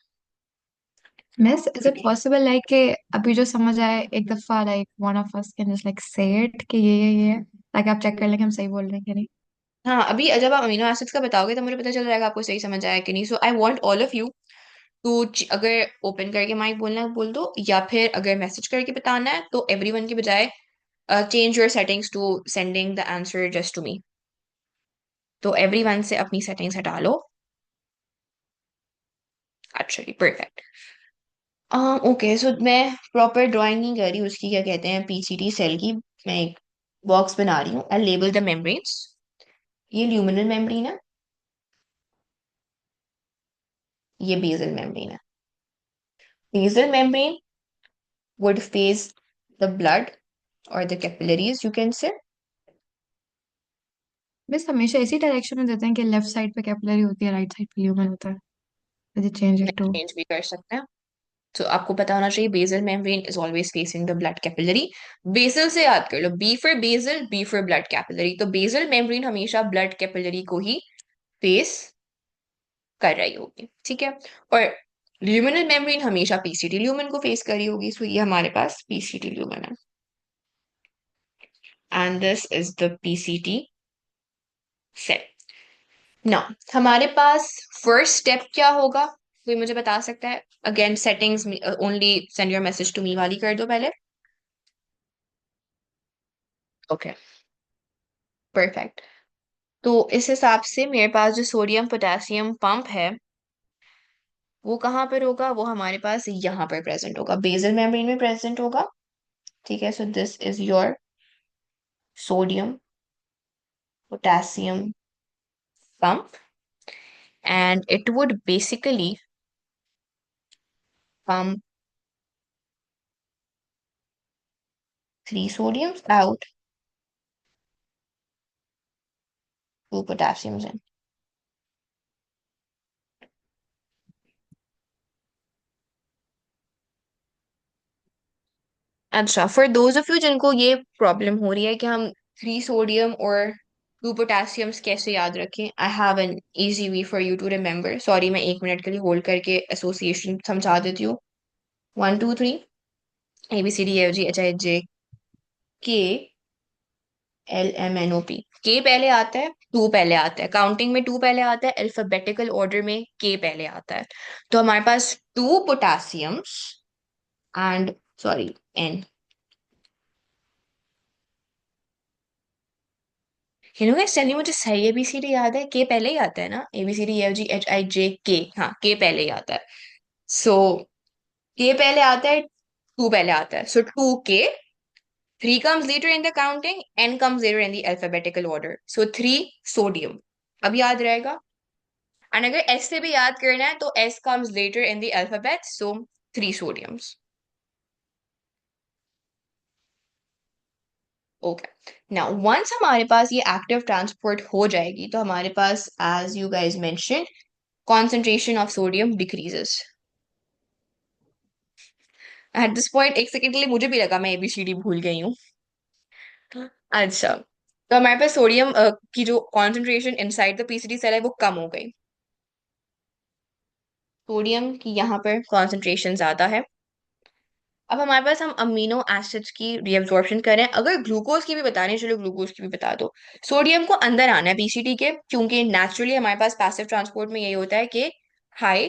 [SPEAKER 2] Miss, is it possible like कि अभी जो समझ आए एक दफा like one of us can just like say it कि ये लाइक आप चेक कर लें कि हम सही बोल रहे हैं कि नहीं?
[SPEAKER 1] हाँ, अभी जब आप अमीनो एसिड्स का बताओगे तो मुझे पता चल जाएगा आपको सही समझ आया कि नहीं। So I want all of you to, अगर ओपन करके माइक बोलना है बोल दो, या फिर अगर मैसेज करके बताना है तो एवरीवन की बजाय change your settings to sending the answer just to me. तो एवरीवन से अपनी सेटिंग्स हटा लो। अच्छा जी, परफेक्ट। ओके, सो मैं प्रॉपर ड्राइंग नहीं कर रही उसकी, क्या कहते हैं, पीसीटी सेल की। मैं एक बॉक्स बना रही हूँ। I label the membranes. ये ल्यूमिनल मेम्ब्रेन है, ये बेसल मेम्ब्रेन है। Basal membrane would face the blood or the capillaries, you can say.
[SPEAKER 2] Miss हमेशा इसी डायरेक्शन में देते हैं कि लेफ्ट साइड पे कैपिलरी होती है, राइट साइड पे ल्यूमन होता है। Did you change it
[SPEAKER 1] नहीं,
[SPEAKER 2] to?
[SPEAKER 1] चेंज भी कर सकते हैं। तो आपको पता होना चाहिए basal membrane is always facing the blood capillary. Basal से याद कर लो, B for basal, B for blood capillary. तो बेसल मेम्ब्रेन हमेशा ब्लड कैपिलरी को ही फेस कर रही होगी। ठीक है, और ल्यूमिनल मेम्ब्रेन हमेशा पीसीटी ल्यूमन को फेस कर रही होगी। सो ये हमारे पास पीसीटी ल्यूमन है, and this is the PCT cell. ना, हमारे पास फर्स्ट स्टेप क्या होगा, कोई मुझे बता सकता है? Again settings, only send your message to me वाली कर दो पहले। Okay, perfect. तो इस हिसाब से मेरे पास जो सोडियम पोटेशियम पंप है वो कहाँ पर होगा? वो हमारे पास यहाँ पर प्रेजेंट होगा, बेसल मेम्ब्रेन में प्रेजेंट होगा। ठीक है, सो this is your sodium potassium pump, and it would basically pump 3 sodiums out, 2 potassiums in. अच्छा, फॉर दोज ऑफ यू जिनको ये प्रॉब्लम हो रही है कि हम 3 सोडियम और 2 पोटेशियम्स कैसे याद रखें, I have an easy way for you to remember. Sorry, मैं 1 मिनट के लिए होल्ड करके एसोसिएशन समझा देती हूँ। 1 2 3, ABCDEFGHIJ के LMNOP। के पहले आता है, टू पहले आता है, काउंटिंग में टू पहले आता है, अल्फाबेटिकल ऑर्डर में के पहले आता है। तो हमारे पास 2 पोटेशियम्स एंड, सॉरी, एन। चलिए, मुझे सही एबीसीडी याद है, के पहले ही आता है ना, ABCDEFGHIJ के, हाँ के पहले ही आता है। सो के पहले आता है, टू पहले आता है, सो 2 के। 3 comes later in the counting, N comes later in the alphabetical order. So 3 sodium. अब याद रहेगा। एंड अगर S से भी याद करना है तो S comes later in the alphabet. So 3 sodiums. Okay. Now once हमारे पास ये active transport हो जाएगी तो हमारे पास, as you guys mentioned, concentration of sodium decreases. At this point, एक सेकंड के लिए मुझे भी लगा मैं ABCD भूल गई हूँ। अच्छा, तो हमारे पास सोडियम की जो concentration inside the PCT cell है वो कम हो गई। सोडियम की यहाँ पर कॉन्सेंट्रेशन ज्यादा है। अब हमारे पास, हम अमीनो एसिड्स की रीअब्जॉर्प्शन करें, अगर ग्लूकोज की भी बता रहे हैं, चलो ग्लूकोज की भी बता दो। सोडियम को अंदर आना है पीसीटी के, क्योंकि नेचुरली हमारे पास पैसिव ट्रांसपोर्ट में यही होता है कि हाई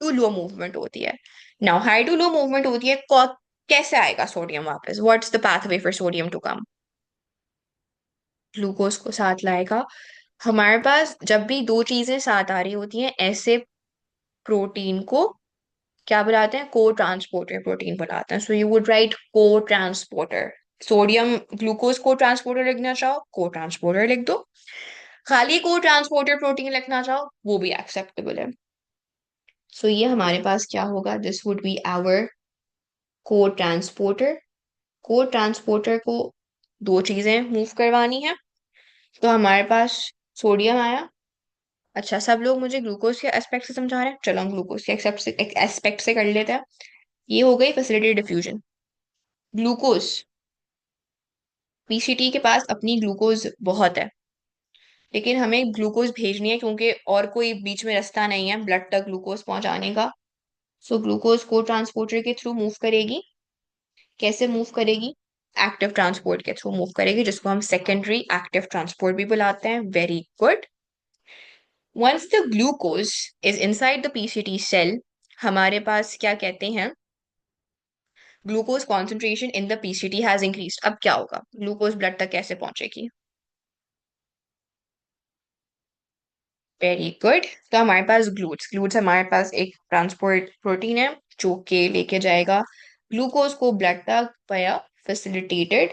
[SPEAKER 1] टू लो मूवमेंट होती है। Now high to low movement होती है, कैसे आएगा सोडियम वापस? What's the pathway for sodium to come? Glucose को साथ लाएगा। हमारे पास जब भी दो चीजें साथ आ रही होती हैं, ऐसे प्रोटीन को क्या बुलाते हैं? को ट्रांसपोर्टर प्रोटीन बुलाते हैं। सो यू वुड राइट को ट्रांसपोर्टर। सोडियम ग्लूकोज को ट्रांसपोर्टर लिखना चाहो, को ट्रांसपोर्टर लिख दो। खाली को ट्रांसपोर्टर प्रोटीन लिखना चाहो, वो भी एक्सेप्टेबल है। सो ये हमारे पास क्या होगा? दिस वुड बी आवर को ट्रांसपोर्टर। को ट्रांसपोर्टर को दो चीजें मूव करवानी है, तो हमारे पास सोडियम आया। अच्छा, सब लोग मुझे ग्लूकोज के एस्पेक्ट से समझा रहे हैं, चलो हम ग्लूकोज के एस्पेक्ट से कर लेते हैं। ये हो गई फैसिलिटेटेड डिफ्यूजन। ग्लूकोज, पीसीटी के पास अपनी ग्लूकोज बहुत है, लेकिन हमें ग्लूकोज भेजनी है क्योंकि और कोई बीच में रास्ता नहीं है ब्लड तक ग्लूकोज पहुंचाने का। सो ग्लूकोज को ट्रांसपोर्टर के थ्रू मूव करेगी। कैसे मूव करेगी? एक्टिव ट्रांसपोर्ट के थ्रू मूव करेगी, जिसको हम सेकेंडरी एक्टिव ट्रांसपोर्ट भी बुलाते हैं। Very good. Once the glucose is inside the PCT cell, हमारे पास क्या कहते हैं? Glucose concentration in the PCT has increase. अब क्या होगा? ग्लूकोज ब्लड तक कैसे पहुंचेगी? Very good. तो हमारे पास ग्लूट्स हमारे पास एक ट्रांसपोर्ट प्रोटीन है जो कि लेके जाएगा ग्लूकोज को ब्लड तक via facilitated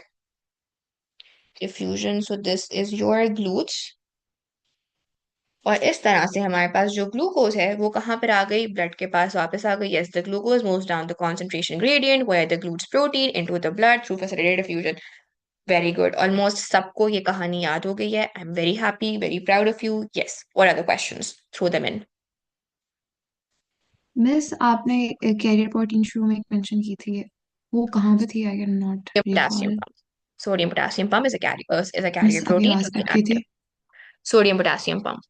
[SPEAKER 1] diffusion. So this is your glutes। और इस तरह से हमारे पास जो ग्लूकोज है वो कहाँ पर आ गई? ब्लड के पास वापस आ गई। Yes, the glucose moves down the concentration gradient via the glutes protein into the blood through facilitated diffusion। Very good, almost सबको ये कहानी याद हो गई है। I am very happy, very proud of you. Yes, what are the questions? Throw them in.
[SPEAKER 2] Miss, आपने carrier protein शुरू में एक मेंशन की थी, वो कहाँ पे थी? I can not
[SPEAKER 1] potassium
[SPEAKER 2] recall.
[SPEAKER 1] Pump. Sodium potassium pump is a
[SPEAKER 2] miss
[SPEAKER 1] carrier
[SPEAKER 2] अभी
[SPEAKER 1] protein
[SPEAKER 2] आवाज
[SPEAKER 1] जो कि
[SPEAKER 2] कट गई
[SPEAKER 1] active।
[SPEAKER 2] थी।
[SPEAKER 1] Sodium potassium pump.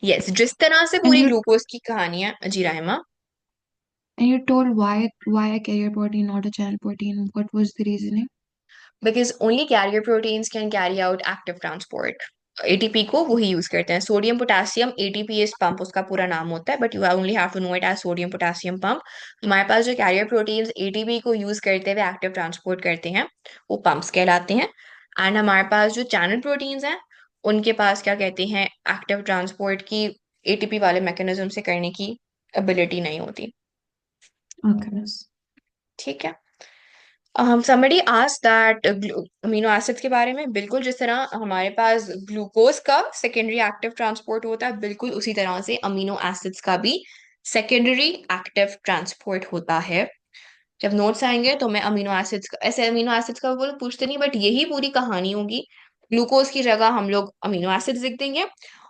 [SPEAKER 1] यस, जिस तरह से
[SPEAKER 2] एंड
[SPEAKER 1] पूरी
[SPEAKER 2] यू
[SPEAKER 1] ग्लूकोज की कहानी है जी Rahima.
[SPEAKER 2] And you told why a carrier protein, not a channel protein? What was the reasoning?
[SPEAKER 1] Because only carrier proteins can carry out active transport. ATP को वही यूज करते हैं। Sodium potassium ATPase pump उसका पूरा नाम होता है, but you only have to know it as sodium potassium pump. हमारे पास जो कैरियर प्रोटीन्स एटीपी को यूज करते हुए एक्टिव ट्रांसपोर्ट करते हैं, वो पंप्स कहलाते हैं। एंड हमारे पास जो चैनल प्रोटीन्स हैं, उनके पास क्या कहते हैं? एक्टिव ट्रांसपोर्ट की एटीपी वाले मैकेनिज्म से करने की एबिलिटी नहीं होती।
[SPEAKER 2] Okay, miss.
[SPEAKER 1] ठीक है। somebody asked that amino acids के बारे में, बिल्कुल जिस तरह हमारे पास ग्लूकोज का सेकेंडरी एक्टिव ट्रांसपोर्ट होता है, बिल्कुल उसी तरह से अमीनो एसिड्स का भी सेकेंडरी एक्टिव ट्रांसपोर्ट होता है। जब नोट्स आएंगे तो मैं अमीनो एसिड्स का, ऐसे अमीनो एसिड्स का वो पूछते नहीं, बट यही पूरी कहानी होगी। ग्लूकोज की जगह हम लोग अमीनो एसिड्स लिख देंगे,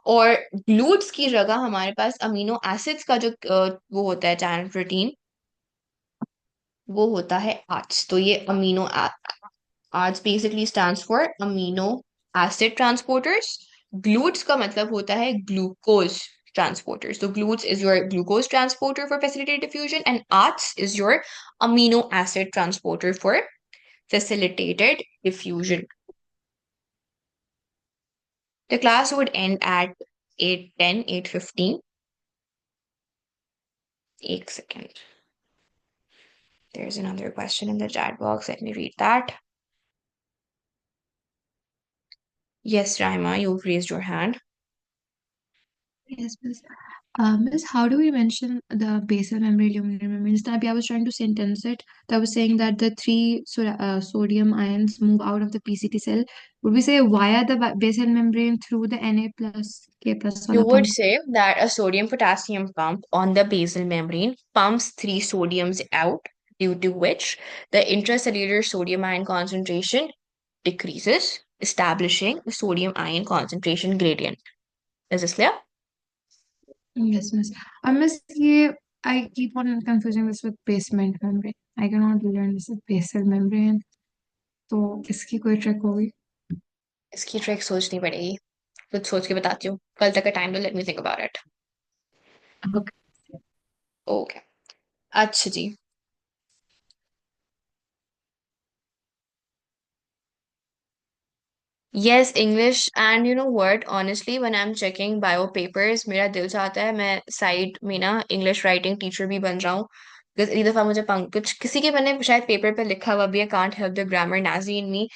[SPEAKER 1] और ग्लूट्स की जगह हमारे पास अमीनो एसिड्स का जो वो होता है चैनल प्रोटीन, वो होता है आर्च। तो ये amino arch basically stands for amino acid transporters. Glutes का मतलब होता है ग्लूकोज ट्रांसपोर्टर्स। तो glutes is your glucose transporter for facilitated diffusion, and ARTS is your amino acid transporter for facilitated diffusion. The class would end at 8:10, 8:15. एक second. There's another question in the chat box. Let me read that. Yes, Raima, you've raised your hand.
[SPEAKER 2] Yes, miss. Miss, how do we mention the basal membrane, luminary membrane? Just I was trying to sentence it. I was saying that the three sodium ions move out of the PCT cell. Would we say via the basal membrane through the Na plus K plus
[SPEAKER 1] You
[SPEAKER 2] wala
[SPEAKER 1] would
[SPEAKER 2] pump?
[SPEAKER 1] say that a sodium potassium pump on the basal membrane pumps three sodiums out, due to which the intracellular sodium ion concentration decreases, establishing a sodium ion concentration gradient. Is this clear?
[SPEAKER 2] Yes, miss. Miss, I keep on confusing this with basement membrane. I cannot learn this with basal membrane. तो इसकी कोई trick होगी?
[SPEAKER 1] इसकी trick सोचनी पड़ेगी, कुछ सोच के बताती हूँ। कल तक का टाइम दो, let me think about it.
[SPEAKER 2] Okay.
[SPEAKER 1] Okay, अच्छा जी। Yes, English, and you know what? Honestly, when I'm checking bio papers, मेरा दिल चाहता है मैं साइड में ना इंग्लिश राइटिंग टीचर भी बन जाऊं, बिकॉज एक दफा मुझे कुछ किसी के मैंने शायद पेपर पे लिखा हुआ भी है, can't help the grammar Nazi in me,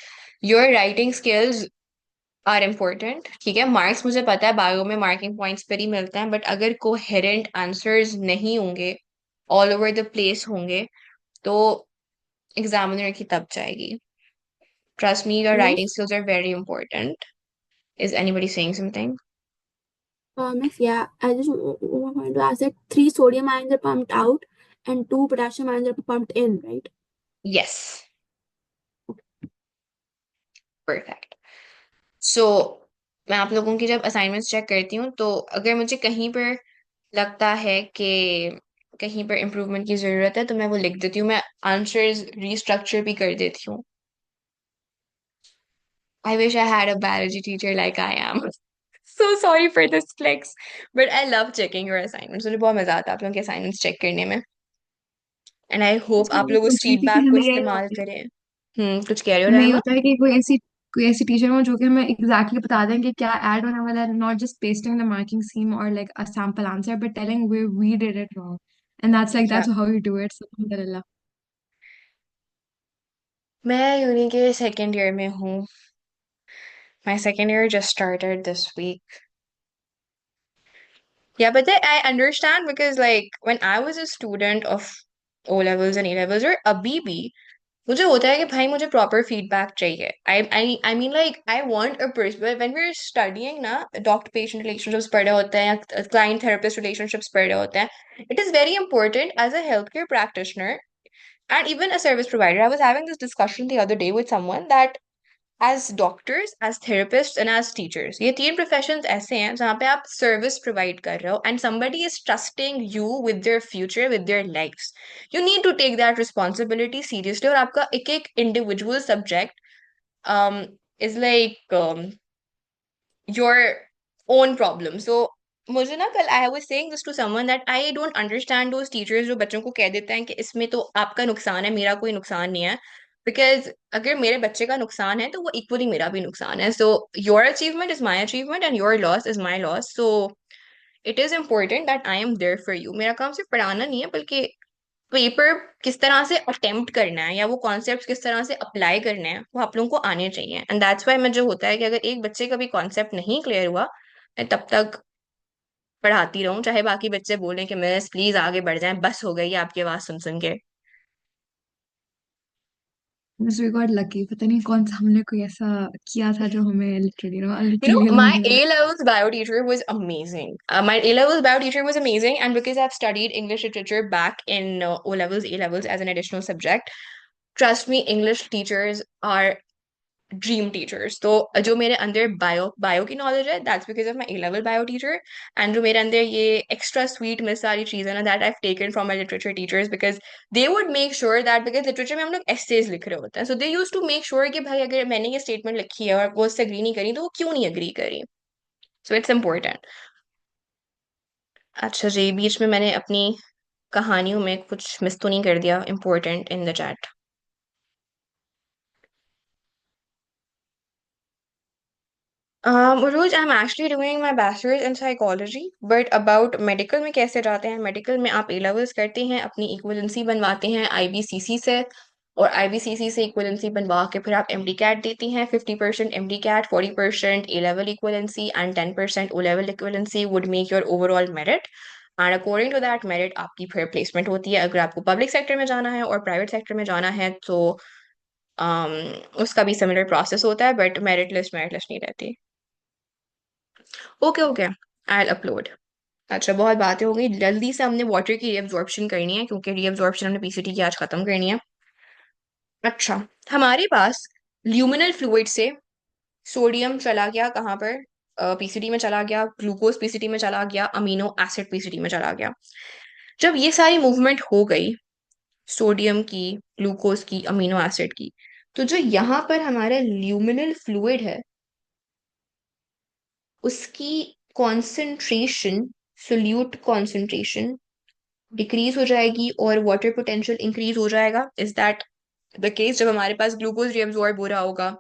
[SPEAKER 1] your writing skills are important. ठीक है, मार्क्स मुझे पता है बायो में मार्किंग पॉइंट्स पर ही मिलते हैं, बट अगर कोहेरेंट आंसर्स नहीं होंगे, ऑल ओवर द प्लेस होंगे, तो एग्जामिनर की तब जाएगी। Trust me, your writing
[SPEAKER 4] Miss,
[SPEAKER 1] skills are very important. Is anybody saying something?
[SPEAKER 4] Miss, yeah, I just wanted to ask that 3 sodium ions are pumped out and 2 potassium ions are pumped in, right?
[SPEAKER 1] Yes, perfect. So मैं आप लोगों की जब assignments check करती हूँ, तो अगर मुझे कहीं पर लगता है कि कहीं पर इम्प्रूवमेंट की जरूरत है, तो मैं वो लिख देती हूँ, मैं आंसर्स रीस्ट्रक्चर भी कर देती हूँ। I wish I had a biology teacher like I am. So sorry for this flex, but I love checking your assignments. मुझे बहुत मजा आता है आप लोगों के असाइनमेंट्स चेक करने में, एंड आई होप
[SPEAKER 2] मैं
[SPEAKER 1] आप
[SPEAKER 2] ये
[SPEAKER 1] लोग उस
[SPEAKER 2] सोच रही थी कि
[SPEAKER 1] फीडबैक को
[SPEAKER 2] हमें यही
[SPEAKER 1] इस्तेमाल
[SPEAKER 2] होता है,
[SPEAKER 1] करें। कुछ कह रहे हो
[SPEAKER 2] हमें ये
[SPEAKER 1] रहमा?
[SPEAKER 2] होता है कि कोई ऐसी टीचर हो जो कि हमें एग्जैक्टली बता दें कि क्या ऐड होने वाला है, not just pasting the marking scheme और like a sample answer but telling we did it wrong, and that's how you do it, so अल्हम्दुलिल्लाह।
[SPEAKER 1] मैं यूनी के सेकेंड ईयर में हूँ। My second year just started this week. Yeah, but then I understand because like when I was a student of O levels and A levels or अभी भी मुझे होता है कि भाई मुझे proper feedback चाहिए। I mean like I want a person when we're studying ना, doctor patient relationships पढ़ रहे होते हैं या client therapist relationships पढ़ रहे होते हैं, it is very important as a healthcare practitioner and even a service provider. I was having this discussion the other day with someone that as doctors, as therapists and as teachers, ये तीन professions ऐसे हैं जहाँ पे आप service provide कर रहे हो and somebody is trusting you with their future, with their lives. You need to take that responsibility seriously और आपका एक एक individual subject um, is like your own problem. So मुझे ना कल I was saying this to someone that I don't understand those teachers जो बच्चों को कह देते हैं कि इसमें तो आपका नुकसान है, मेरा कोई नुकसान नहीं है। बिकॉज अगर मेरे बच्चे का नुकसान है तो वो इक्वली मेरा भी नुकसान है। So your achievement is my achievement and your loss is my loss. So it is important that I am there for you. मेरा काम सिर्फ पढ़ाना नहीं है, बल्कि पेपर किस तरह से अटेम्प्ट करना है या वो कॉन्सेप्ट किस तरह से अप्लाई करने हैं वो आप लोगों को आने चाहिए। एंड दैट्स वाई मुझे होता है कि अगर एक बच्चे का भी कॉन्सेप्ट नहीं क्लियर हुआ, मैं तब तक पढ़ाती रहूं, चाहे बाकी बच्चे बोलें कि मिस प्लीज आगे बढ़ जाएं, बस हो गई है आपकी आवाज सुन सुन के।
[SPEAKER 2] मिस वी गॉट लकी, पता नहीं कौन सा हमने कोई ऐसा किया था जो हमें literally
[SPEAKER 1] You know,
[SPEAKER 2] literally
[SPEAKER 1] my
[SPEAKER 2] अल्हम्दुलिल्लाह।
[SPEAKER 1] A levels bio teacher was amazing. My A levels bio teacher was amazing, and because I've studied English literature back in O levels, A levels as an additional subject, trust me, English teachers are dream teachers. तो जो मेरे अंदर bio की knowledge है, that's because of my A level bio teacher. And जो मेरे अंदर ये एक्स्ट्रा स्वीट मिस सारी चीज़ है ना, that I taken from my literature teachers, because they would make sure that, because literature में हम लोग एसेज लिख रहे होते हैं, सो दे यूज टू मेक श्योर कि भाई अगर मैंने ये स्टेटमेंट लिखी है और वो उससे अग्री नहीं करी, तो वो क्यों नहीं अग्री करी। So it's important. अच्छा जी, बीच में मैंने अपनी कहानियों में कुछ मिस तो नहीं कर दिया important in the chat? Uruj, I'm actually doing my bachelor's in psychology, but about medical में कैसे जाते हैं? मेडिकल में आप ए लेवल्स करते हैं, अपनी इक्विवेलेंसी बनवाते हैं आईबीसीसी से, और आईबीसीसी से इक्विवेलेंसी बनवा के फिर आप एमडी कैट देती हैं। 50% MD CAT, 40% A level equivalency and 10% O level equivalency would make your overall merit. And according to that merit आपकी फिर प्लेसमेंट होती है। अगर आपको पब्लिक सेक्टर में जाना है और प्राइवेट सेक्टर में जाना है, तो um, उसका भी सिमिलर प्रोसेस होता है, बट मेरिट लिस्ट नहीं रहती। Okay okay, I upload. अच्छा, बहुत बातें हो गई, जल्दी से हमने वाटर की रीअब्जॉर्प्शन करनी है क्योंकि रीअब्जॉर्प्शन हमने पीसीटी की आज खत्म करनी है। अच्छा, हमारे पास ल्यूमिनल फ्लूइड से सोडियम चला गया कहाँ पर? पीसीटी में चला गया, ग्लूकोज पीसीटी में चला गया, अमीनो एसिड पीसीटी में चला गया। जब ये सारी मूवमेंट हो गई, सोडियम की, ग्लूकोज की, अमीनो एसिड की, तो जो यहाँ पर हमारा ल्यूमिनल फ्लूइड है उसकी कॉन्सेंट्रेशन, सोल्यूट कॉन्सेंट्रेशन डिक्रीज हो जाएगी और वाटर पोटेंशियल इंक्रीज हो जाएगा। Is that the case? जब हमारे पास ग्लूकोज रीअब्सॉर्ब हो रहा होगा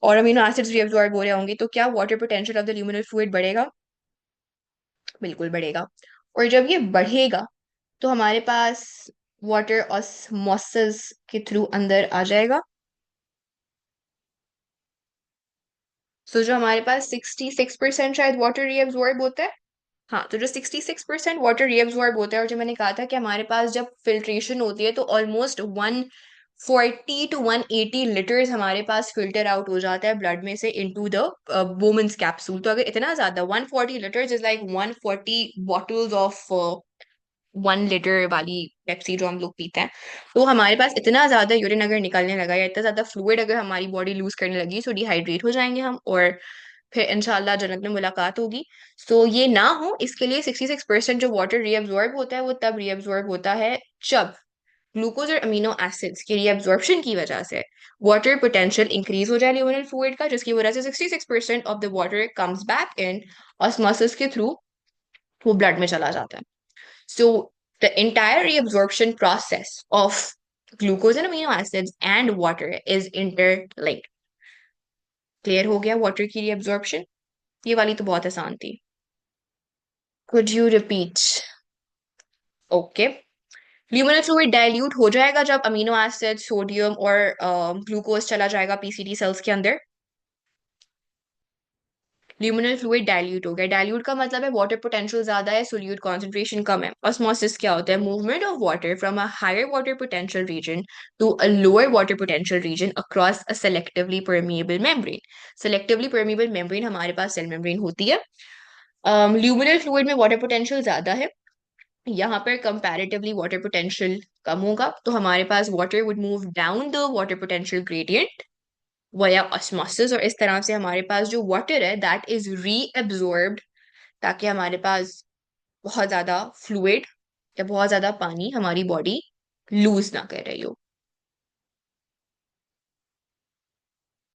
[SPEAKER 1] और अमीनो एसिड्स रीअब्सॉर्ब हो रहे होंगे, तो क्या water potential of the luminal fluid बढ़ेगा? बिल्कुल बढ़ेगा। और जब ये बढ़ेगा तो हमारे पास वाटर ऑस्मोसिस के थ्रू अंदर आ जाएगा। सो जो हमारे पास 66% शायद वाटर रीअब्सॉर्ब होता है। हाँ, तो जो 66% वाटर रीअब्सॉर्ब होता है, और जो मैंने कहा था कि हमारे पास जब फिल्ट्रेशन होती है तो ऑलमोस्ट 140 to 180 लीटर्स हमारे पास फिल्टर आउट हो जाता है ब्लड में से इनटू द वुमेन्स कैप्सूल। तो अगर इतना ज्यादा 140 litres is like 140 bottles of 1 litre वाली पेप्सी जो हम लोग पीते हैं, तो हमारे पास इतना ज्यादा यूरिन अगर निकलने लगा या इतना ज्यादा फ्लूइड अगर हमारी बॉडी लूज करने लगी, सो डिहाइड्रेट हो जाएंगे हम, और फिर इंशाल्लाह जन्नत में मुलाकात होगी। सो ये ना हो इसके लिए 66% जो वाटर रीअब्सॉर्ब होता है वो तब रीअब्सॉर्ब होता है जब ग्लूकोज और अमीनो एसिड्स की रीअब्सॉर्प्शन की वजह से वाटर पोटेंशियल इंक्रीज हो जाए ल्यूमिनल फ्लूइड का, जिसकी वजह से 66% of the water comes back in osmosis के थ्रू वो ब्लड में चला जाता है। So the entire reabsorption process of glucose and amino acids and water is interlinked. Clear हो गया वाटर की reabsorption? ये वाली तो बहुत आसान थी। Could you repeat? Okay. Luminal fluid dilute हो जाएगा जब अमीनो एसिड, सोडियम और ग्लूकोज चला जाएगा पीसीटी सेल्स के अंदर। ल्यूमिनल फ्लूइड डाइल्यूट हो गया। डाइल्यूट का मतलब है वाटर पोटेंशियल ज्यादा है, सोल्यूट कॉन्सेंट्रेशन कम है। ऑस्मोसिस क्या होता है? Movement of water from a higher water potential region to a lower water potential region across a selectively permeable membrane. Selectively permeable membrane हमारे पास सेल मेम्ब्रेन होती है। ल्यूमिनल फ्लूइड में वाटर पोटेंशियल ज्यादा है, यहाँ पर कंपैरेटिवली वाटर पोटेंशियल कम होगा, तो हमारे पास water would move down the water potential gradient via osmosis, और इस तरह से हमारे पास जो वाटर है दैट इज रीअब्सॉर्ब्ड, ताकि हमारे पास बहुत ज्यादा फ्लूइड या बहुत ज्यादा पानी हमारी बॉडी लूज ना कर रही हो।